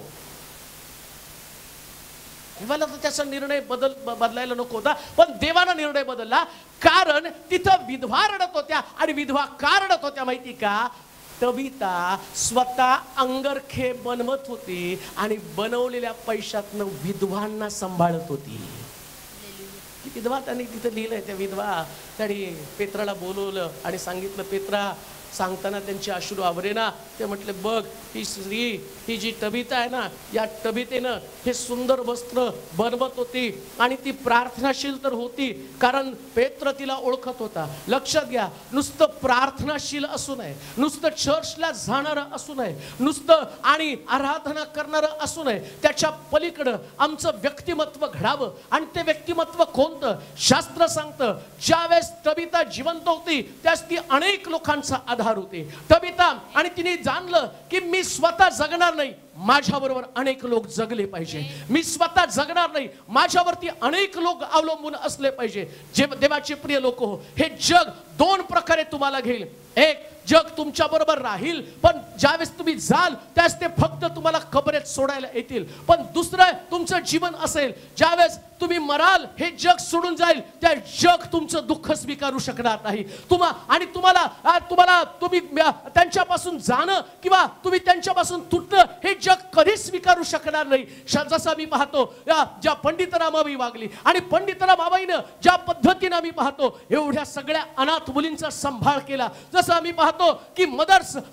देवाला तर त्याचा निर्णय बदलायला नको होता, पण देवानं निर्णय बदलला. कारण तिथं विधवा रडत होत्या. आणि विधवा का रडत होत्या माहिती का? तबिता स्वतः अंगरखे बनवत होती आणि बनवलेल्या पैशातनं विधवांना सांभाळत होती. विधवा त्यांनी तिथं लिहिलंय. त्या विधवा त्यांनी पेत्राला बोलवलं आणि सांगितलं, पेत्रा सांगताना त्यांचे अश्रू आवरेना. ते म्हटले, बघ ही स्त्री, ही जी तबिता आहे ना, या तबितेनं हे सुंदर वस्त्र बनवत होती आणि ती प्रार्थनाशील तर होती, कारण पेत्र तिला ओळखत होता. लक्षात घ्या, नुसतं प्रार्थनाशील असू नये, नुसतं चर्चला जाणारं असू नये, नुसतं आणि आराधना करणारं असू नये. त्याच्या पलीकडं आमचं व्यक्तिमत्व घडावं. आणि ते व्यक्तिमत्व कोणतं? शास्त्र सांगतं, ज्यावेळेस तबिता जिवंत होती त्यास ती अनेक लोकांचा आधार होते. तबिता आणि तिने जाणलं की मी स्वतः जगणार नाही, माझ्याबरोबर अनेक लोक जगले पाहिजे. मी स्वतः जगणार नाही, माझ्यावरती अनेक लोक अवलंबून असले पाहिजे. जे देवाचे प्रिय लोक हो, हे जग दोन प्रकारे तुम्हाला घेईल. एक, जग तुमच्या बरोबर राहील, पण ज्यावेळेस तुम्ही जाल त्यावेळेस ते फक्त तुम्हाला कबरेत सोडायला येतील. पण दुसरं तुमचं जीवन असेल, ज्यावेळेस तुम्ही मराल हे जग सोडून जाईल, त्या जग तुमचं दुःख स्वीकारू शकणार नाही. तुम्ही त्यांच्यापासून जाणं किंवा तुम्ही त्यांच्यापासून तुटणं हे जग कधीच स्वीकारू शकणार नाही. जसं आम्ही पाहतो ज्या पंडितरामाबाई वागली आणि पंडितरामाबाईनं ज्या पद्धतीनं आम्ही पाहतो एवढ्या सगळ्या अनाथ मुलींचा सांभाळ केला. जसं आम्ही पाहतो की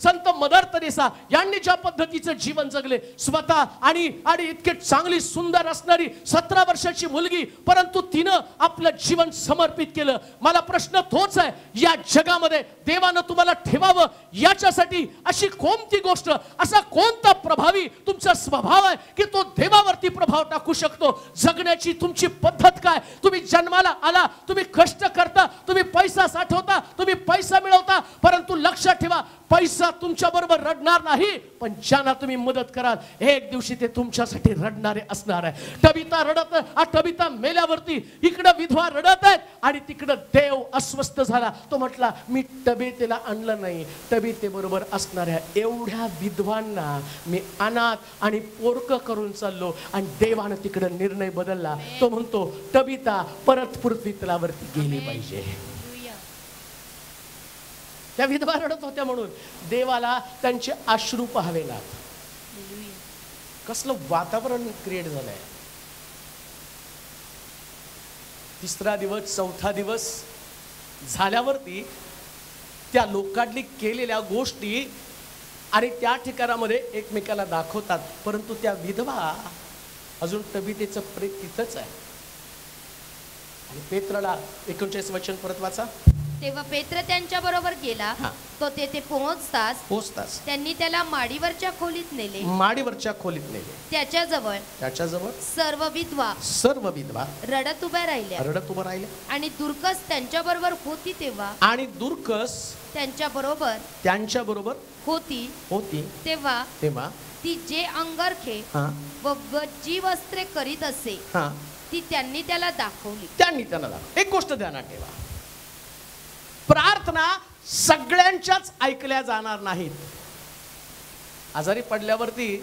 संत मदर तेरेसा यांनी ज्या पद्धतीचं जीवन जगले, स्वतः आणि इतके चांगली सुंदर असणारी 17 वर्षाची मुलगी, परंतु तिनं आपलं जीवन समर्पित केलं. मला प्रश्न तोच आहे, या जगामध्ये देवानं तुम्हाला ठेवावं याच्यासाठी अशी कोणती गोष्ट, असा कोणता प्रभावी तुमचा स्वभाव आहे की तो देवावरती प्रभाव टाकू शकतो? जगण्याची तुमची पद्धत काय? तुम्ही जन्माला आला, तुम्ही कष्ट करता, तुम्ही पैसा साठवता, तुम्ही पैसा मिळवता, परंतु लक्षात ठेवा, पैसा तुमच्या बरोबर रडणार नाही, पण ज्यांना तुम्ही मदत कराल एक दिवशी ते तुमच्यासाठी रडणारे असणार आहे. तबिता मेल्यावरती इकडं विधवा रडत आहेत आणि तिकडं देव अस्वस्थ झाला. तो म्हटला, मी तबितेला आणलं नाही, तबिते बरोबर असणाऱ्या एवढ्या विधवांना मी अनाथ आणि पोरकं करून चाललो. आणि देवानं तिकडं निर्णय बदलला. तो म्हणतो, तबिता परत पृथ्वी तलावरती गेली पाहिजे. त्या विधवा रडत होत्या म्हणून देवाला त्यांचे अश्रू पाहावे लागले. कसलं वातावरण क्रिएट झालंय. तिसरा दिवस, चौथा दिवस झाल्यावरती त्या लोकांनी केलेल्या गोष्टी आणि त्या ठिकाणामध्ये एकमेकाला दाखवतात, परंतु त्या विधवा अजून तबितेचं प्रेत तिथंच आहे. आणि पेत्राला 39 वचन परत वाचा. तेव्हा पेत्र त्यांच्या बरोबर गेला. तो तेथे पोहोचताच त्यांनी त्याला माडीवरच्या खोलीत नेले. त्याच्याजवळ सर्व विधवा रडत उभ्या राहिल्या. आणि दुर्कस त्यांच्या बरोबर होती त्यांच्या बरोबर होती तेव्हा ती जे अंगरखे व जी वस्त्रे करीत असे ती त्यांनी त्याला दाखवली. एक गोष्ट ध्यानात ठेवा, प्रार्थना सगळ्यांच्याच ऐकल्या जाणार नाहीत. आजारी पडल्यावरती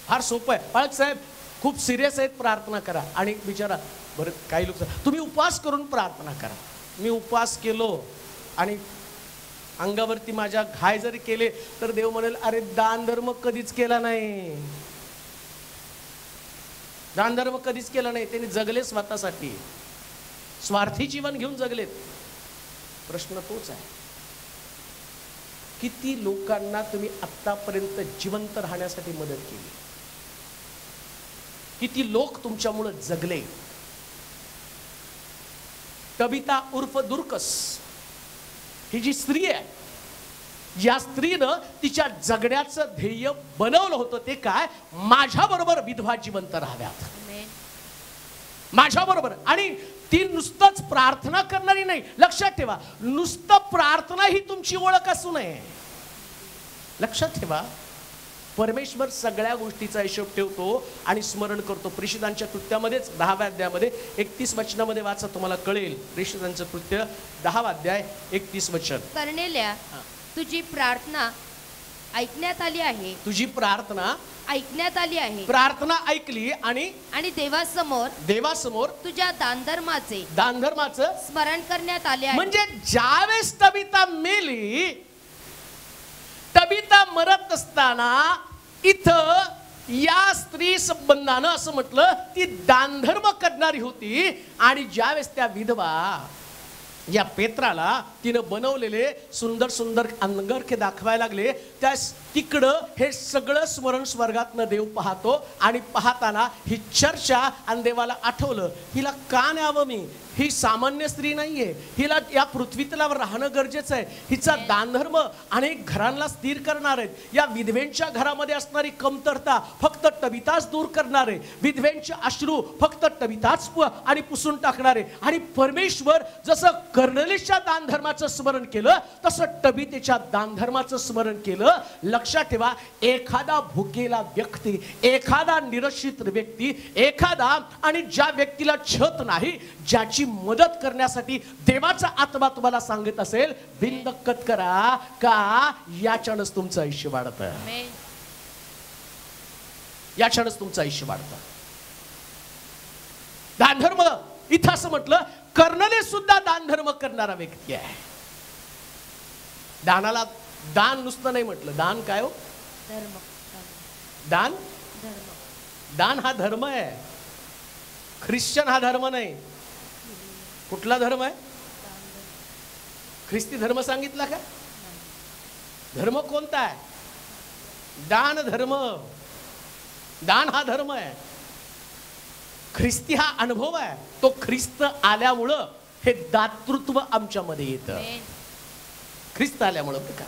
फार सोपं आहे, बाळक साहेब खूप सिरियस आहेत, प्रार्थना करा. आणि विचारा, बरं काही लोक तुम्ही उपवास करून प्रार्थना करा. मी उपवास केलो आणि अंगावरती माझ्या घाय जरी केले तर देव म्हणेल, अरे दान धर्म कधीच केला नाही. दान धर्म कधीच केला नाही. त्यांनी जगले स्वतःसाठी, स्वार्थी जीवन घेऊन जगलेत. प्रश्न तोच आहे, किती लोकांना तुम्ही आतापर्यंत जिवंत राहण्यासाठी मदत केली? किती लोक तुमच्यामुळे जगले? तबिता उर्फ दुर्कस ही जी स्त्री आहे, या स्त्रीनं तिच्या जगण्याचं ध्येय बनवलं होतं ते काय, माझ्या बरोबर विधवा जिवंत राहाव्यात, माझ्या बरोबर. आणि ती नुसतंच प्रार्थना करणारी नाही, लक्षात ठेवा, नुसतं प्रार्थना ही तुमची ओळख असू नये. लक्षात ठेवा, परमेश्वर सगळ्या गोष्टीचा हिशोब ठेवतो आणि स्मरण करतो. प्रेषितांच्या कृत्यामध्येच 10व्या अध्यायामध्ये 31 वचनामध्ये वाचा, तुम्हाला कळेल. प्रेषितांचं कृत्य 10वा अध्याय 31 वचन. करनेल्या, तुझी प्रार्थना ऐकण्यात आली आहे. तुझी प्रार्थना ऐकण्यात आली आहे. प्रार्थना ऐकली आणि देवासमोर तुझ्या दानधर्माचे स्मरण करण्यात आले आहे. म्हणजे ज्यावेळेस तबिता मेली, तबिता मरत असताना इथं या स्त्री संबंधानं असं म्हटलं ती दानधर्म करणारी होती. आणि ज्यावेळेस त्या विधवा या पेत्राला तिनं बनवलेले सुंदर सुंदर अंगरखे दाखवायला लागले, त्या तिकडं हे सगळं स्मरण स्वर्गातनं देव पाहतो. आणि पाहताना ही चर्चा, आणि देवाला आठवलं, हिला का न्यावं मी, ही सामान्य स्त्री नाहीये, हिला या पृथ्वी तलावर राहणं गरजेचं आहे. हिचा दानधर्म अनेक घरांना स्थिर करणार आहेत. या विधवेंच्या घरामध्ये असणारी कमतरता फक्त तबिताच दूर करणार आहे. विधवेंचे अश्रू फक्त तबिताच आणि पुसून टाकणार आहे. आणि परमेश्वर जसं कर्नेलिसच्या दानधर्माचं स्मरण केलं, तसं तबितेच्या दानधर्माचं स्मरण केलं. लक्षात ठेवा, एखादा भुकेला व्यक्ती, एखादा निरक्षित व्यक्ती, एखादा आणि ज्या व्यक्तीला छत नाही, ज्याची मदत करण्यासाठी देवाचा आत्मा तुम्हाला सांगत असेल, बिनदक्कत करा, का याच्यानंच तुमचं आयुष्य वाढतं. याच्यानंच तुमचं आयुष्य वाढतं. दानधर्म इथं असं म्हटलं, कर्नेलिस सुद्धा दानधर्म करणारा व्यक्ती आहे. दानाला दान नुसतं नाही म्हटलं, दान काय हो, दान, दान हा धर्म आहे. ख्रिश्चन हा धर्म नाही. कुठला धर्म आहे? ख्रिस्ती धर्म सांगितला का? धर्म कोणता आहे? दान धर्म. दान हा धर्म आहे. ख्रिस्ती हा अनुभव आहे. तो ख्रिस्त आल्यामुळं हे दातृत्व आमच्यामध्ये येतं. ख्रिस्त आल्यामुळं का?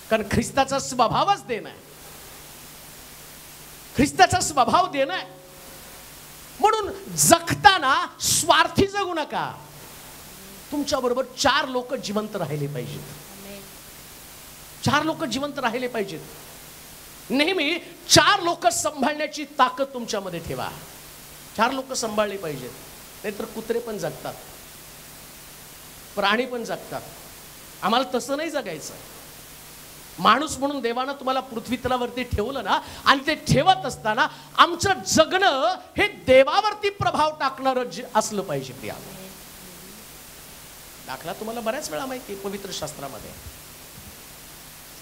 कारण ख्रिस्ताचा स्वभावच देणं आहे. ख्रिस्ताचा स्वभाव देणं आहे. म्हणून जगताना स्वार्थी जगू नका. तुमच्या बरोबर 4 लोक जिवंत राहिले पाहिजेत. 4 लोक जिवंत राहिले पाहिजेत. नेहमी 4 लोक सांभाळण्याची ताकद तुमच्यामध्ये ठेवा. 4 लोक सांभाळले पाहिजेत. नाहीतर कुत्रे पण जगतात, प्राणी पण जगतात. आम्हाला तसं नाही जगायचं. माणूस म्हणून देवानं तुम्हाला पृथ्वी तलावरती ठेवलं ना, आणि ते ठेवत असताना आमचं जगणं हे देवावरती प्रभाव टाकणारं असलं पाहिजे. प्रिया, दाखला तुम्हाला बऱ्याच वेळा माहिती आहे पवित्र शास्त्रामध्ये.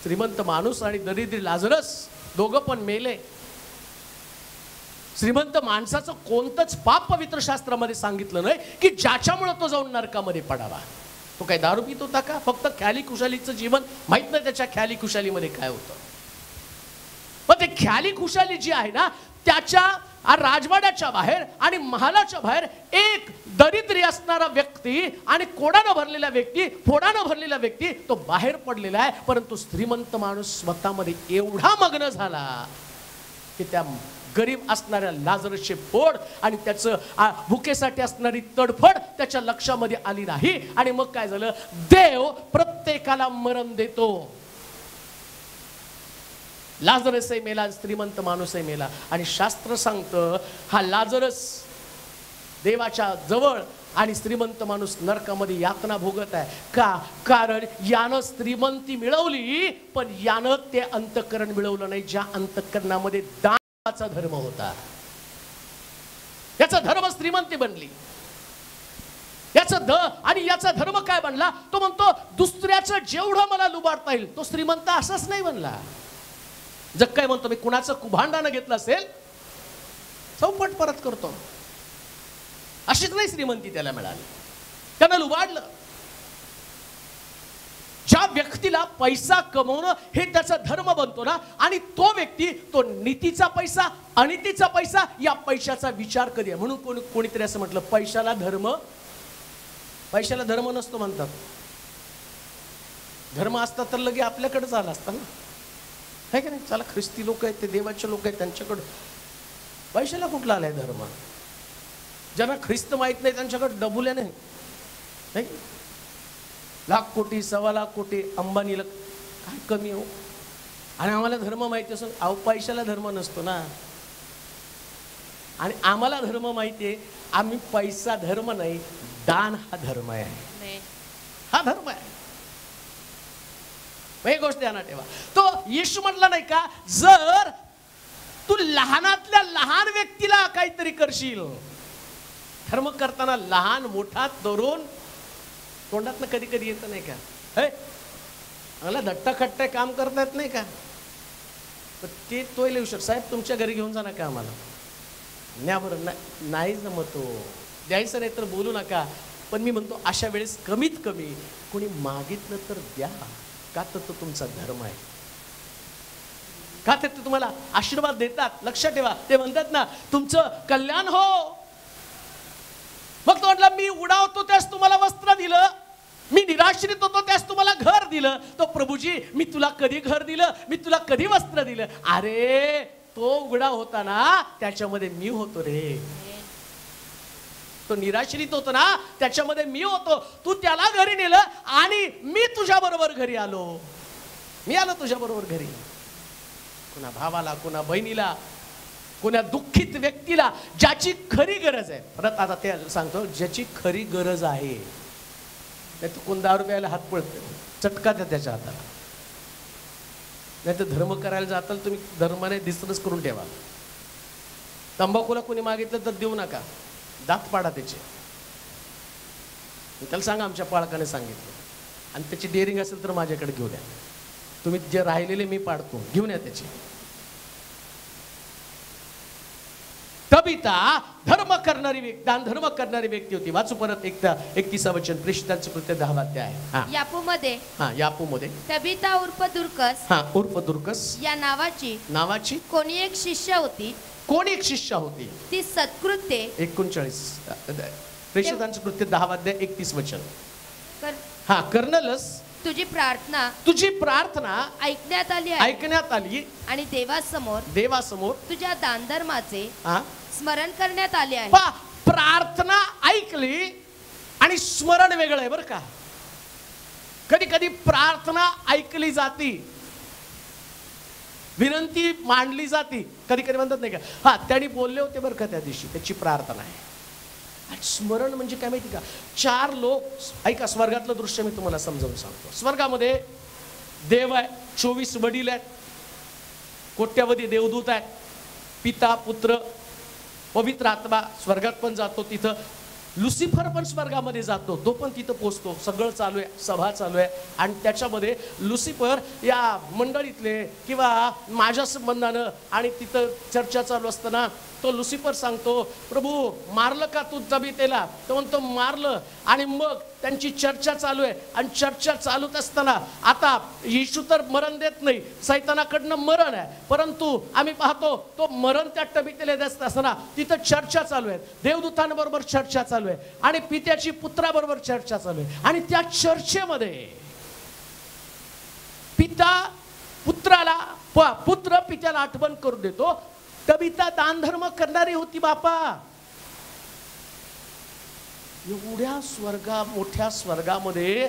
श्रीमंत माणूस आणि दरिद्री लाजरस दोघं पण मेले. श्रीमंत माणसाचं कोणतंच पाप पवित्र शास्त्रामध्ये सांगितलं नाही की ज्याच्यामुळे तो जाऊन नरकामध्ये पडावा. तो काय दारू पित होता का? फक्त ख्याली खुशालीचं जीवन, माहित नाही त्याच्या ख्याली खुशालीमध्ये काय होतं. पण ते ख्याली खुशाली जी आहे ना, त्याच्या राजवाड्याच्या बाहेर आणि महालाच्या बाहेर एक दरिद्री असणारा व्यक्ती आणि कोडानं भरलेला व्यक्ती, फोडानं भरलेला व्यक्ती तो बाहेर पडलेला आहे. परंतु श्रीमंत माणूस स्वतःमध्ये एवढा मग्न झाला की त्या गरीब असणाऱ्या लाजरसचे फोड आणि त्याचं भुकेसाठी असणारी तडफड त्याच्या लक्षामध्ये आली नाही. आणि मग काय झालं? देव प्रत्येकाला मरण देतो. लाजरसही मेला, श्रीमंत माणूसही मेला. आणि शास्त्र सांगतं हा लाजरस देवाच्या जवळ आणि श्रीमंत माणूस नरकामध्ये यातना भोगत आहे. का? कारण यानं श्रीमंती मिळवली, पण यानं ते अंतःकरण मिळवलं नाही ज्या अंतःकरणामध्ये दानाचा धर्म होता. याचा धर्म श्रीमंती बनली. याचा धर्म काय बनला? तो म्हणतो दुसऱ्याचं जेवढं मला लुबाडता येईल तो श्रीमंत असाच नाही बनला. जग काय म्हणतो, मी कुणाचं कुभांडानं घेतलं असेल चौपट परत करतो. अशीच नाही श्रीमंती त्याला मिळाली, त्यानं लुबाडलं. ज्या व्यक्तीला पैसा कमवणं हे त्याचा धर्म बनतो ना, आणि तो व्यक्ती तो नीतीचा पैसा, अनितीचा पैसा या पैशाचा विचार कधी. म्हणून कोणीतरी असं म्हटलं, पैशाला धर्म पैशाला धर्म नसतो म्हणतात. धर्म असता तर लगे आपल्याकडेच आला असता ना, है की नाही? चला ख्रिस्ती लोक आहेत, ते देवाचे लोक आहेत, त्यांच्याकडं पैशाला कुठला आलाय धर्म? ज्यांना ख्रिस्त माहित नाही त्यांच्याकडे डबुल्या नाही, है की? लाख कोटी, 1.25 लाख कोटी अंबानीला काय कमी हो? आणि आम्हाला धर्म माहिती असून अहो पैशाला धर्म नसतो ना. आणि आम्हाला धर्म माहिती आहे, आम्ही पैसा धर्म नाही, दान हा धर्म आहे, हा धर्म आहे. ही गोष्ट ध्यानात ठेवा. तो येशू म्हटला नाही का, जर तू लहानातल्या लहान व्यक्तीला काहीतरी करशील, धर्म करताना लहान मोठा तरुण तोंडातनं कधी कधी येतं नाही का, हे मला धट्टा खट्टा काम करता येत नाही का, ते तोय लिहू शकतो. साहेब तुमच्या घरी घेऊन जा ना का आम्हाला, न्या बरं. नाही जमतो द्यायचं नाही तर बोलू नका. पण मी म्हणतो अशा वेळेस कमीत कमी कोणी मागितलं तर द्या, का तर तो तुमचा धर्म आहे, का तर ते तुम्हाला आशीर्वाद देतात. लक्षात ठेवा, ते म्हणतात ना तुमचं कल्याण हो. मग तो म्हटला मी उडावतो त्यास तुम्हाला वस्त्र दिलं, मी निराश्रित होतो त्यास तुम्हाला घर दिलं. तो प्रभूजी मी तुला कधी घर दिलं, मी तुला कधी वस्त्र दिलं? अरे तो उघडा होता ना, त्याच्यामध्ये मी होतो रे. तो निराश्रित होतो ना, त्याच्यामध्ये मी होतो. तू त्याला घरी नेलं आणि मी तुझ्या बरोबर घरी आलो. मी आलो तुझ्या बरोबर घरी. कुणा भावाला, कुणा बहिणीला, कुणा दुःखित व्यक्तीला, ज्याची खरी गरज आहे. परत आता ते सांगतो, ज्याची खरी गरज आहे. नाही तर कोण 10 रुपयाला हात पळतो, चटका द्या त्याच्या हाताला. नाही तर धर्म करायला जाताल तुम्ही, धर्माने दिसरच करून ठेवा. तंबाखूला कोणी मागितलं तर देऊ नका, दात पाडा त्याचे. त्याला सांगा आमच्या पालकाने सांगितलं, आणि त्याची डेअरिंग असेल तर माझ्याकडे घेऊन या. तुम्ही जे राहिलेले मी पाडतो, घेऊन या त्याची. तबिता धर्म करणारी व्यक्ती, दान धर्म करणारी व्यक्ती होती. वाचू परत 31 वचन, प्रेषितांचं कृत्य 10 अध्याय. यापूमध्ये तबिता उर्फ दुर्कस या नावाची कोणी एक शिष्य होती. ती सत्कृत्ये 39 प्रेषितांचं कृत्य 10 अध्याय 31 वचन. कर्नलस तुझी प्रार्थना ऐकण्यात आली आणि देवासमोर तुझ्या दानधर्माचे स्मरण करण्यात आले आहे. प्रार्थना ऐकली आणि स्मरण वेगळं आहे बरं का. कधी कधी प्रार्थना ऐकली जाती, विनंती मांडली जाती. कधी कधी म्हणतात नाही का, त्यांनी बोलले होते बरं का त्या दिवशी, त्याची प्रार्थना आहे. स्मरण म्हणजे काय माहिती का, 4 लोक, ऐका स्वर्गातलं दृश्य मी तुम्हाला समजावून सांगतो. स्वर्गामध्ये देव आहे, 24 वडील आहेत, कोट्यावधी देवदूत आहेत, पिता पुत्र पवित्र आत्मा स्वर्गात पण जातो. तिथं लुसिफर पण स्वर्गामध्ये जातो, तो पण तिथं पोचतो. सगळं चालू आहे, सभा चालू आहे. आणि त्याच्यामध्ये लुसिफर या मंडळीतले किंवा माझ्या संबंधानं, आणि तिथं चर्चा चालू असताना तो लुसिफर सांगतो, प्रभू मारलं का तू तबितेला? तो म्हणतो मारलं. आणि मग त्यांची चर्चा चालू आहे, आणि चर्चा चालूच असताना आता येशू तर मरण देत नाही, सैतानाकडनं मरण आहे, परंतु आम्ही पाहतो तो मरण त्या तबितेला देत असताना तिथं चर्चा चालू आहे, देवदूतांबरोबर चर्चा चालू आहे, आणि पित्याची पुत्राबरोबर चर्चा चालू आहे. आणि त्या चर्चेमध्ये पुत्र पित्याला आठवण करून देतो, तबिता दानधर्म करणारी होती बापा. एवढ्या मोठ्या स्वर्गामध्ये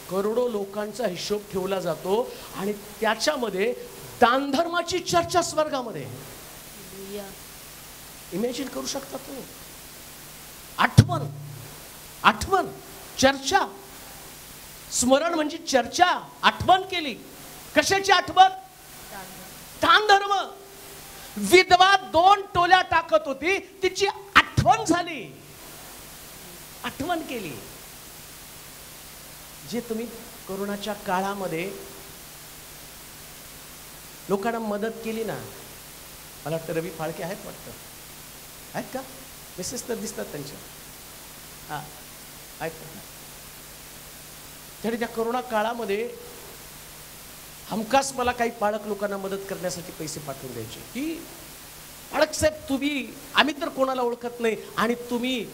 करोडो लोकांचा हिशोब ठेवला जातो, आणि त्याच्यामध्ये दानधर्माची चर्चा स्वर्गामध्ये. इमॅजिन करू शकता तो. आठवण चर्चा, स्मरण म्हणजे चर्चा, आठवण केली. कशाची आठवण? दानधर्म. विधवा 2 टोल्या टाकत होती, तिची आठवण झाली, आठवण केली. जे तुम्ही कोरोनाच्या काळामध्ये लोकांना मदत केली ना, मला वाटतं रवी फाळके आहेत का? मेसेज तर दिसतात त्यांच्या. आहेत का? तरी त्या कोरोना काळामध्ये हमखास मला काही पाळक लोकांना मदत करण्यासाठी पैसे पाठवून द्यायचे की पाळक साहेब तुम्ही, आम्ही तर कोणाला ओळखत नाही, आणि तुम्ही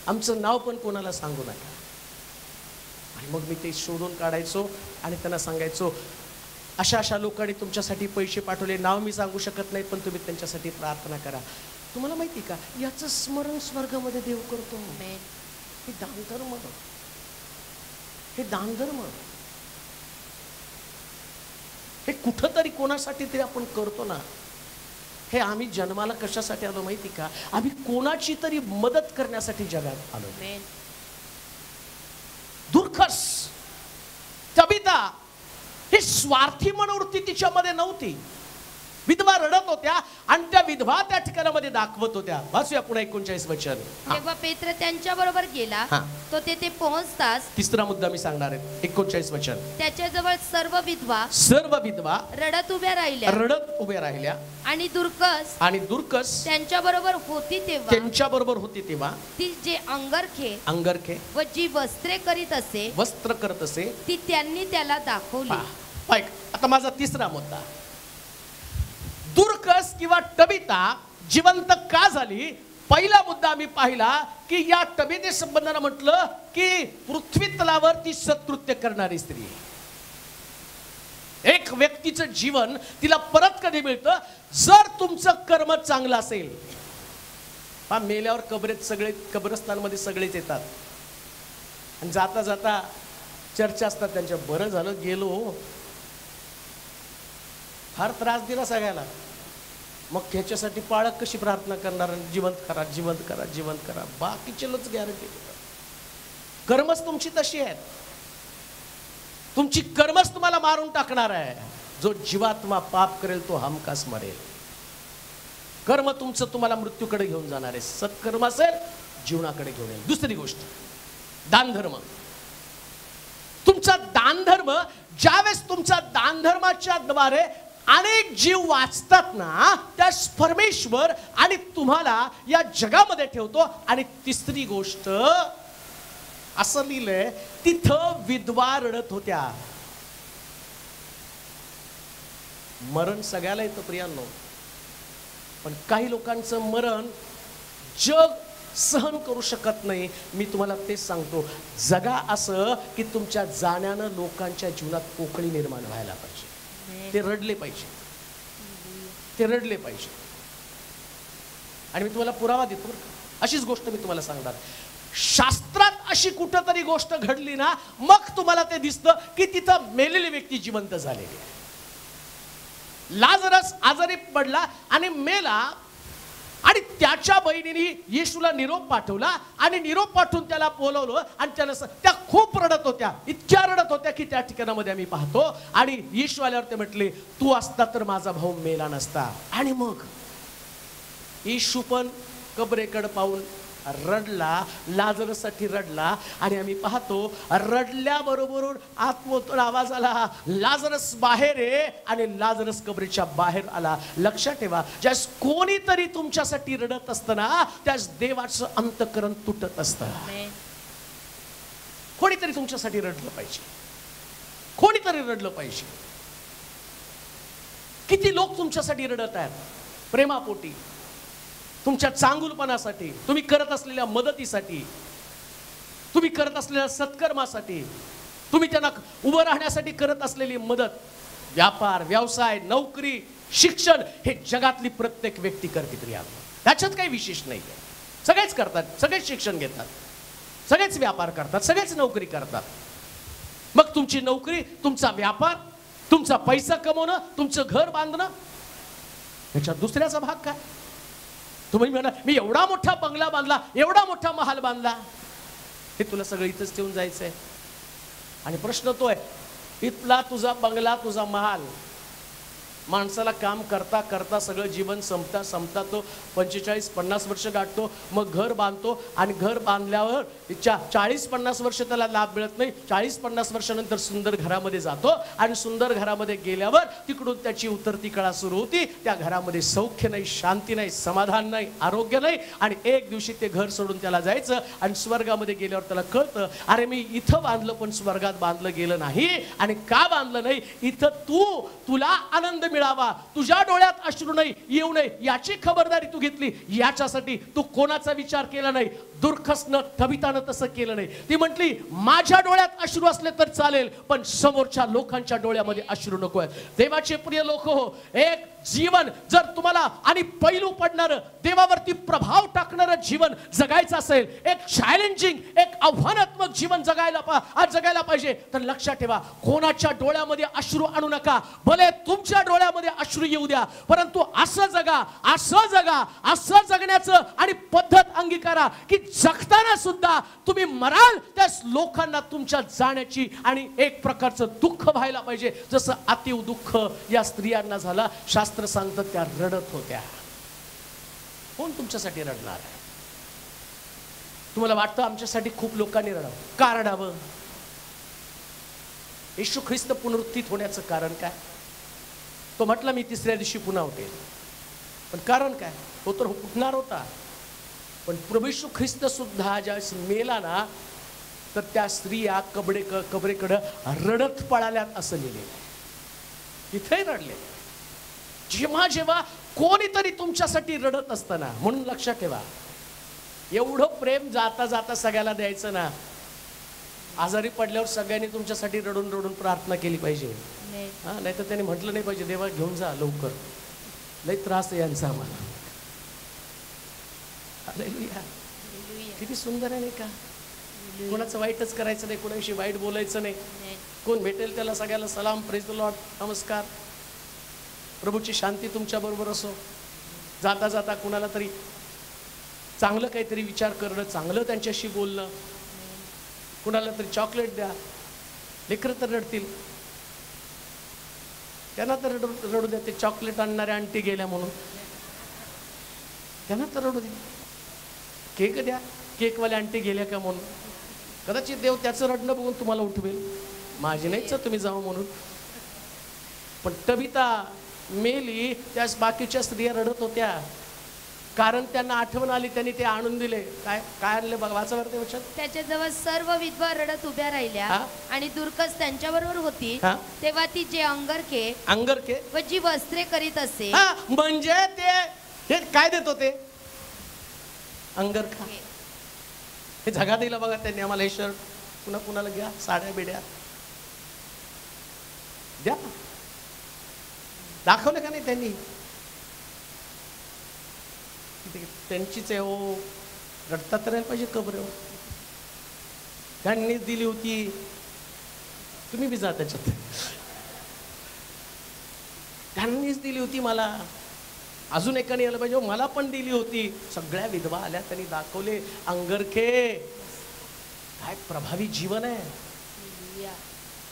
आमचं नाव पण कोणाला सांगू नका. आणि मग मी ते शोधून काढायचो आणि त्यांना सांगायचो, अशा अशा लोकांनी तुमच्यासाठी पैसे पाठवले, नाव मी सांगू शकत नाही, पण तुम्ही त्यांच्यासाठी प्रार्थना करा. तुम्हाला माहिती का, याचं स्मरण स्वर्गामध्ये देव करतो. हे दानधर्म, हे दानधर्म, हे कुठंतरी कोणासाठी तरी आपण करतो ना. हे आम्ही जन्माला कशासाठी आलो माहिती का, आम्ही कोणाची तरी मदत करण्यासाठी जगात आलो. दुर्खस, तबिता, ही स्वार्थी मनोवृत्ती तिच्यामध्ये नव्हती. विधवा रडत होत्या आणि त्या विधवा त्या ठिकाणामध्ये दाखवत होत्या. वाचूया पुन्हा 39 वचन. तेव्हा पेत्र त्यांच्या बरोबर गेला. तो तेथे पोहोचताच तिसरा मुद्दा मी सांगणार आहे. 39 वचन. त्याच्याजवळ सर्व विधवा रडत उभ्या राहिल्या आणि दुर्कस त्यांच्या बरोबर होती तेव्हा ती जे अंगरखे व जी वस्त्र करत असे ती त्यांनी त्याला दाखवली. आता माझा तिसरा मुद्दा, दुर्कस किंवा तबिता जिवंत का झाली. पहिला मुद्दा आम्ही पाहिला की या तबिते संबंधानं म्हटलं की पृथ्वी तलावर ती सत्कृत्य करणारी स्त्री. एक व्यक्तीचं जीवन तिला परत कधी मिळतं, जर तुमचं कर्म चांगलं असेल. मेल्यावर कब्रस्तानमध्ये सगळेच येतात आणि जाता जाता चर्चा असतात त्यांच्या, बरं झालं गेलो, फार त्रास दिला सगळ्याला. मग ह्याच्यासाठी पाळक कशी प्रार्थना करणार, जिवंत करा. बाकीचे लोक गॅरंटी देतात. कर्मच तुमची तशी आहेत, तुमची कर्मच तुम्हाला मारून टाकणार आहे. जो जीवात्मा पाप करेल तो हमखास मरेल. कर्म तुमचं तुम्हाला मृत्यूकडे घेऊन जाणार आहे. सत्कर्म असेल जीवनाकडे घेऊन येईल. दुसरी गोष्ट, दानधर्म. तुमचा दानधर्म, ज्यावेळेस तुमच्या दानधर्माच्या द्वारे अनेक जीव वाचतात ना, त्या परमेश्वर आणि तुम्हाला या जगामध्ये ठेवतो. आणि तिसरी गोष्ट, असं लिहिलंय, तिथं विधवा रडत होत्या. मरण सगळ्याला येतं प्रियांनो, पण काही लोकांचं मरण जग सहन करू शकत नाही. मी तुम्हाला तेच सांगतो, जगा असं की तुमच्या जाण्यानं लोकांच्या जीवनात पोकळी निर्माण व्हायला पाहिजे. ते रडले पाहिजे. आणि मी तुम्हाला पुरावा देतो. अशीच गोष्ट मी तुम्हाला सांगणार. शास्त्रात अशी कुठंतरी गोष्ट घडली ना, मग तुम्हाला ते दिसतं की तिथं मेलेली व्यक्ती जिवंत झालेली आहे. लाजरस आजारी पडला आणि मेला आणि त्याच्या बहिणीने येशूला निरोप पाठवला आणि निरोप पाठवून त्याला बोलवलं आणि त्याला त्या खूप रडत होत्या, इतक्या रडत होत्या की त्या ठिकाणामध्ये आम्ही पाहतो. आणि येशू आल्यावर ते म्हटले, तू असता तर माझा भाऊ मेला नसता. आणि मग येशू पण कबरेकडे पाहून रडला, लाजरससाठी रडला. आणि आम्ही पाहतो रडल्याबरोबर आत्मोतून आवाज आला, लाजरस बाहेर ये. आणि लाजरस कबरेच्या बाहेर आला. लक्षात ठेवा, ज्यास कोणीतरी तुमच्यासाठी रडत असतं ना, त्यास देवाचं अंतःकरण तुटत असतं. कोणीतरी तुमच्यासाठी रडलं पाहिजे, कोणीतरी रडलं पाहिजे. किती लोक तुमच्यासाठी रडत आहेत, प्रेमापोटी, तुमच्या चांगुलपणासाठी, तुम्ही करत असलेल्या मदतीसाठी, तुम्ही करत असलेल्या सत्कर्मासाठी, तुम्ही त्यांना उभं राहण्यासाठी करत असलेली मदत. व्यापार, व्यवसाय, नोकरी, शिक्षण हे जगातली प्रत्येक व्यक्ती करते क्रिया. त्याच्यात काही विशेष नाही आहे. सगळेच करतात, सगळेच शिक्षण घेतात, सगळेच व्यापार करतात, सगळेच नोकरी करतात. मग तुमची नोकरी, तुमचा व्यापार, तुमचा पैसा कमवणं, तुमचं घर बांधणं, याच्यात दुसऱ्याचा भाग काय? तुम्ही म्हणा मी एवढा मोठा बंगला बांधला, एवढा मोठा महाल बांधला, हे तुला सगळं इथंच ठेवून जायचंय. आणि प्रश्न तो आहे, इथला तुझा बंगला, तुझा महाल, माणसाला काम करता करता सगळं जीवन संपता तो 45-50 वर्ष गाठतो. मग घर बांधतो आणि घर बांधल्यावर 40-50 वर्ष त्याला लाभ मिळत नाही. 40-50 वर्षानंतर सुंदर घरामध्ये जातो आणि सुंदर घरामध्ये गेल्यावर तिकडून त्याची उतरती कळा सुरू होती. त्या घरामध्ये सौख्य नाही, शांती नाही, समाधान नाही, आरोग्य नाही. आणि एक दिवशी ते घर सोडून त्याला जायचं आणि स्वर्गामध्ये गेल्यावर त्याला कळतं, अरे मी इथं बांधलं पण स्वर्गात बांधलं गेलं नाही. आणि का बांधलं नाही? इथं तुला आनंद मिळावा, तुझ्या डोळ्यात अश्रू नाही येऊ नये याची खबरदारी तू घेतली. याच्यासाठी तू कोणाचा विचार केला नाही, दुर्खसनं तबितानं तसं केलं नाही. ती म्हटली माझ्या डोळ्यात अश्रू असले तर चालेल, पण समोरच्या लोकांच्या डोळ्यामध्ये अश्रू नको आहे. देवाचे प्रिय लोक हो, एक जीवन जर तुम्हाला आणि पैलू पडणारं, देवावरती प्रभाव टाकणारं जीवन जगायचं असेल, एक चॅलेंजिंग, एक आव्हानात्मक जीवन जगायला पाहिजे, तर लक्षात ठेवा, कोणाच्या डोळ्यामध्ये अश्रू आणू नका. भले तुमच्या डोळ्यामध्ये अश्रू येऊ द्या, परंतु असं जगा, असं जगण्याचं आणि पद्धत अंगीकारा की जगताना सुद्धा तुम्ही मराल त्या लोकांना तुमच्या जाण्याची आणि एक प्रकारचं दुःख व्हायला पाहिजे. जसं अतीव दुःख या स्त्रियांना झाला. शास्त्र सांगतं त्या रडत होत्या. कोण तुमच्यासाठी रडणार आहे? तुम्हाला वाटतं आमच्यासाठी खूप लोकांनी रडावं? का रडावं? येशू ख्रिस्त पुनरुत्थित होण्याचं कारण काय? तो म्हटला मी तिसऱ्या दिवशी पुन्हा उठेल. पण कारण काय? तो तर उठणार होता, पण प्रभू येशू ख्रिस्त सुद्धा ज्यावेळेस मेला ना, तर त्या स्त्रिया कबरेकडे रडत पळाल्यात असं लिहिलेलं आहे. तिथे रडले. जेव्हा जेव्हा कोणीतरी तुमच्यासाठी रडत असतं ना, म्हणून लक्षात ठेवा, एवढं प्रेम जाता जाता सगळ्याला द्यायचं ना. आजारी पडल्यावर सगळ्यांनी तुमच्यासाठी रडून रडून प्रार्थना केली पाहिजे. नाही तर त्याने म्हटलं नाही पाहिजे देवा घेऊन जा लवकर, लई त्रास आहे यांचा आम्हाला. हालेलुया. किती सुंदर आहे नाही का? कोणाचं वाईटच करायचं नाही, कोणाविषयी वाईट बोलायचं नाही. कोण भेटेल त्याला सगळ्याला सलाम, प्रेज द लॉर्ड, नमस्कार, प्रभूची शांती तुमच्या बरोबर असो. जाता जाता कुणाला तरी चांगलं काहीतरी विचार करणं, चांगलं त्यांच्याशी बोलणं. कुणाला तरी चॉकलेट द्या. लेकरं तर रडतील, त्यांना तर रडू द्या. ते चॉकलेट आणणाऱ्या आंटी गेल्या म्हणून त्यांना तर रडू द्या. केक द्या, केकवाल्या आंटी गेल्या का म्हणून. कदाचित देव त्याचं रडणं बघून तुम्हाला उठवेल, माझी नाहीच तुम्ही जाऊ म्हणून. पण तबिता मेली त्यास बाकीच्या स्त्रिया रडत होत्या, कारण त्यांना आठवण आली. त्यांनी ते आणून दिले. काय काय आणले बघा, वाचा वरती वचन. त्याच्याजवळ सर्व विधवा रडत उभ्या राहिल्या आणि दुर्कस त्यांच्याबरोबर होती. तेव्हा ती जे अंगरखे व जी वस्त्रे करीत असे. म्हणजे ते काय देत होते? अंगरखा. हे जगा दिला बघा त्यांनी आम्हाला. हे शर्ट पुन्हा कुणाला घ्या, साड्या बिड्या द्या. दाखवलं का नाही त्यांनी? त्यांचीच आहे हो, रडतात तर पाहिजे कबरेवर. त्यांनीच दिली होती, तुम्ही बी जा त्याच्यात. त्यांनीच दिली होती मला. अजून एकाने यायला पाहिजे, मला पण दिली होती. सगळ्या विधवा आल्या, त्यांनी दाखवले अंगरखे. काय प्रभावी जीवन आहे,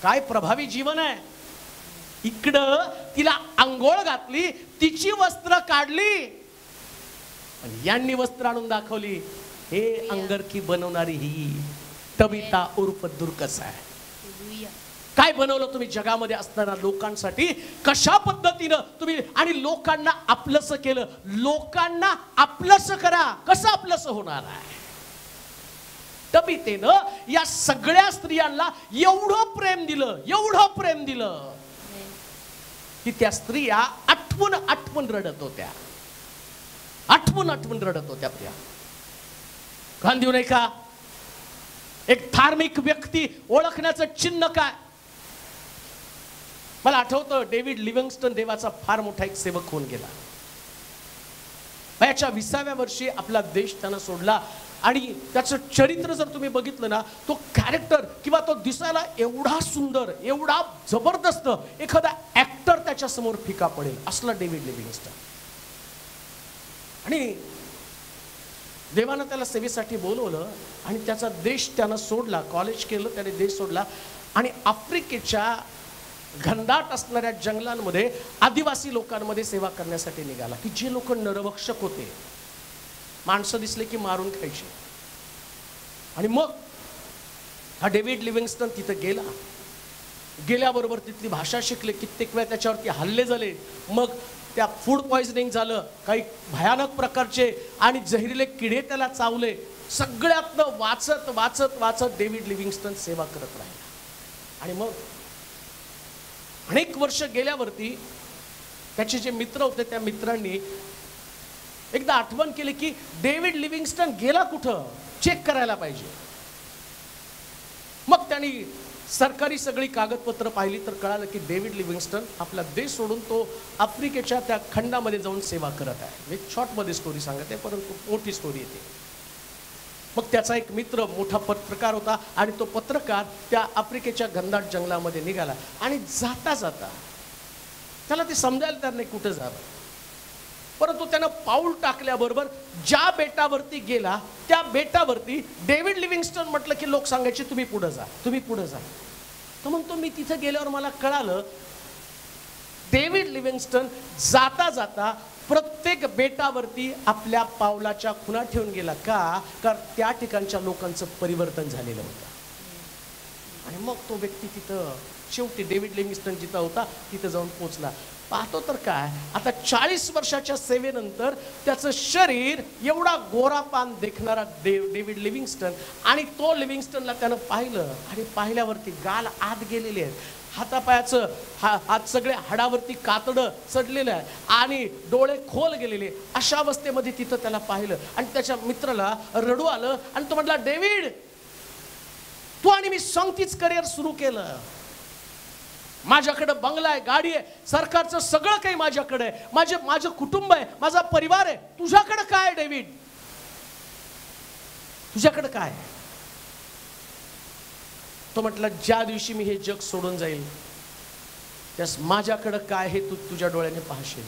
काय प्रभावी जीवन आहे. इकडं तिला अंघोळ घातली, तिची वस्त्र काढली, आणि यांनी वस्त्र आणून दाखवली. हे अंगरखी बनवणारी ही तबिता उर्फ दुर्कस आहे. काय बनवलं तुम्ही जगामध्ये असताना लोकांसाठी? कशा पद्धतीनं तुम्ही आणि लोकांना आपलंसं केलं. लोकांना आपलंसं करा. कसं आपलंसं होणार आहे? तबितेनं या सगळ्या स्त्रियांना एवढं प्रेम दिलं की त्या स्त्रिया आठवून रडत होत्या. आठवून रडत होत्या. प्रिया कान देऊ नये का? एक धार्मिक व्यक्ती ओळखण्याचं चिन्ह काय? मला आठवतं डेव्हिड लिव्हिंगस्टन देवाचा फार मोठा एक सेवक होऊन गेला. वयाच्या 20व्या वर्षी आपला देश त्यानं सोडला. आणि त्याचं चरित्र जर तुम्ही बघितलं ना, तो कॅरेक्टर किंवा तो दिसायला एवढा सुंदर, एवढा जबरदस्त, एखादा ऍक्टर त्याच्या समोर फिका पडेल असला डेव्हिड लिव्हिंगस्टन. आणि देवानं त्याला सेवेसाठी बोलवलं आणि त्याचा देश त्यानं सोडला. कॉलेज केलं त्याने, देश सोडला आणि आफ्रिकेच्या घनदाट असणाऱ्या जंगलांमध्ये आदिवासी लोकांमध्ये सेवा करण्यासाठी निघाला. की जे लोक नरभक्षक होते, माणसं दिसले की मारून खायचे. आणि मग हा डेव्हिड लिव्हिंगस्टन तिथे गेला. गेल्याबरोबर तिथली भाषा शिकले. कित्येक वेळा त्याच्यावरती हल्ले झाले. मग त्या फूड पॉइझनिंग झालं, काही भयानक प्रकारचे आणि जहरीले किडे त्याला चावले. सगळ्यातनं वाचत डेव्हिड लिव्हिंगस्टन सेवा करत राहिला. आणि मग अनेक वर्ष गेल्यावरती त्याचे जे मित्र होते त्या मित्रांनी एकदा आठवण केली की डेव्हिड लिव्हिंगस्टन गेला कुठं. चेक करायला पाहिजे. मग त्यांनी सरकारी सगळी कागदपत्र पाहिली तर कळालं की डेव्हिड लिव्हिंगस्टन आपला देश सोडून तो आफ्रिकेच्या त्या खंडामध्ये जाऊन सेवा करत आहे. मी शॉर्टमध्ये स्टोरी सांगत आहे, परंतु मोठी स्टोरी येते. मग त्याचा एक मित्र मोठा पत्रकार होता आणि तो पत्रकार त्या आफ्रिकेच्या घनदाट जंगलामध्ये निघाला आणि जाता जाता त्याला ते समजायला तर नाही कुठं जावं, परंतु त्यानं पाऊल टाकल्याबरोबर ज्या बेटावरती गेला त्या बेटावरती डेव्हिड लिव्हिंगस्टन म्हटलं की लोक सांगायचे तुम्ही पुढे जा, तुम्ही पुढे जा. तो म्हणतो मी तिथं गेल्यावर मला कळालं डेव्हिड लिव्हिंगस्टन जाता जाता प्रत्येक बेटावरती आपल्या पावलाच्या खुणा ठेवून गेला. का? कारण त्या ठिकाणच्या लोकांचं परिवर्तन झालेलं होतं. आणि मग तो व्यक्ती तिथं शेवटी डेव्हिड लिव्हिंगस्टन जिथं होता तिथं जाऊन पोचला. पाहतो तर काय, आता 40 वर्षाच्या सेवेनंतर त्याचं शरीर एवढा गोरापान देखणारा डेव्हिड लिव्हिंगस्टन, आणि तो लिव्हिंगस्टनला त्यानं पाहिलं आणि पाहिल्यावरती गाल आत गेलेले आहेत, हातापायाचं हात सगळे हाडावरती कातडं चढलेलं आहे आणि डोळे खोल गेलेले. अशा अवस्थेमध्ये तिथं त्याला पाहिलं आणि त्याच्या मित्राला रडू आलं आणि तो म्हटला डेव्हिड तू आणि मी संगतीच करिअर सुरू केलं. माझ्याकडे बंगला आहे, गाडी आहे, सरकारचं सगळं काही माझ्याकडे आहे, माझं कुटुंब आहे, माझा परिवार आहे. तुझ्याकडे काय डेव्हिड? तुझ्याकडे काय? तो म्हटला ज्या दिवशी मी हे जग सोडून जाईल त्यास माझ्याकडे काय हे तू तुझ्या डोळ्याने पाहशील.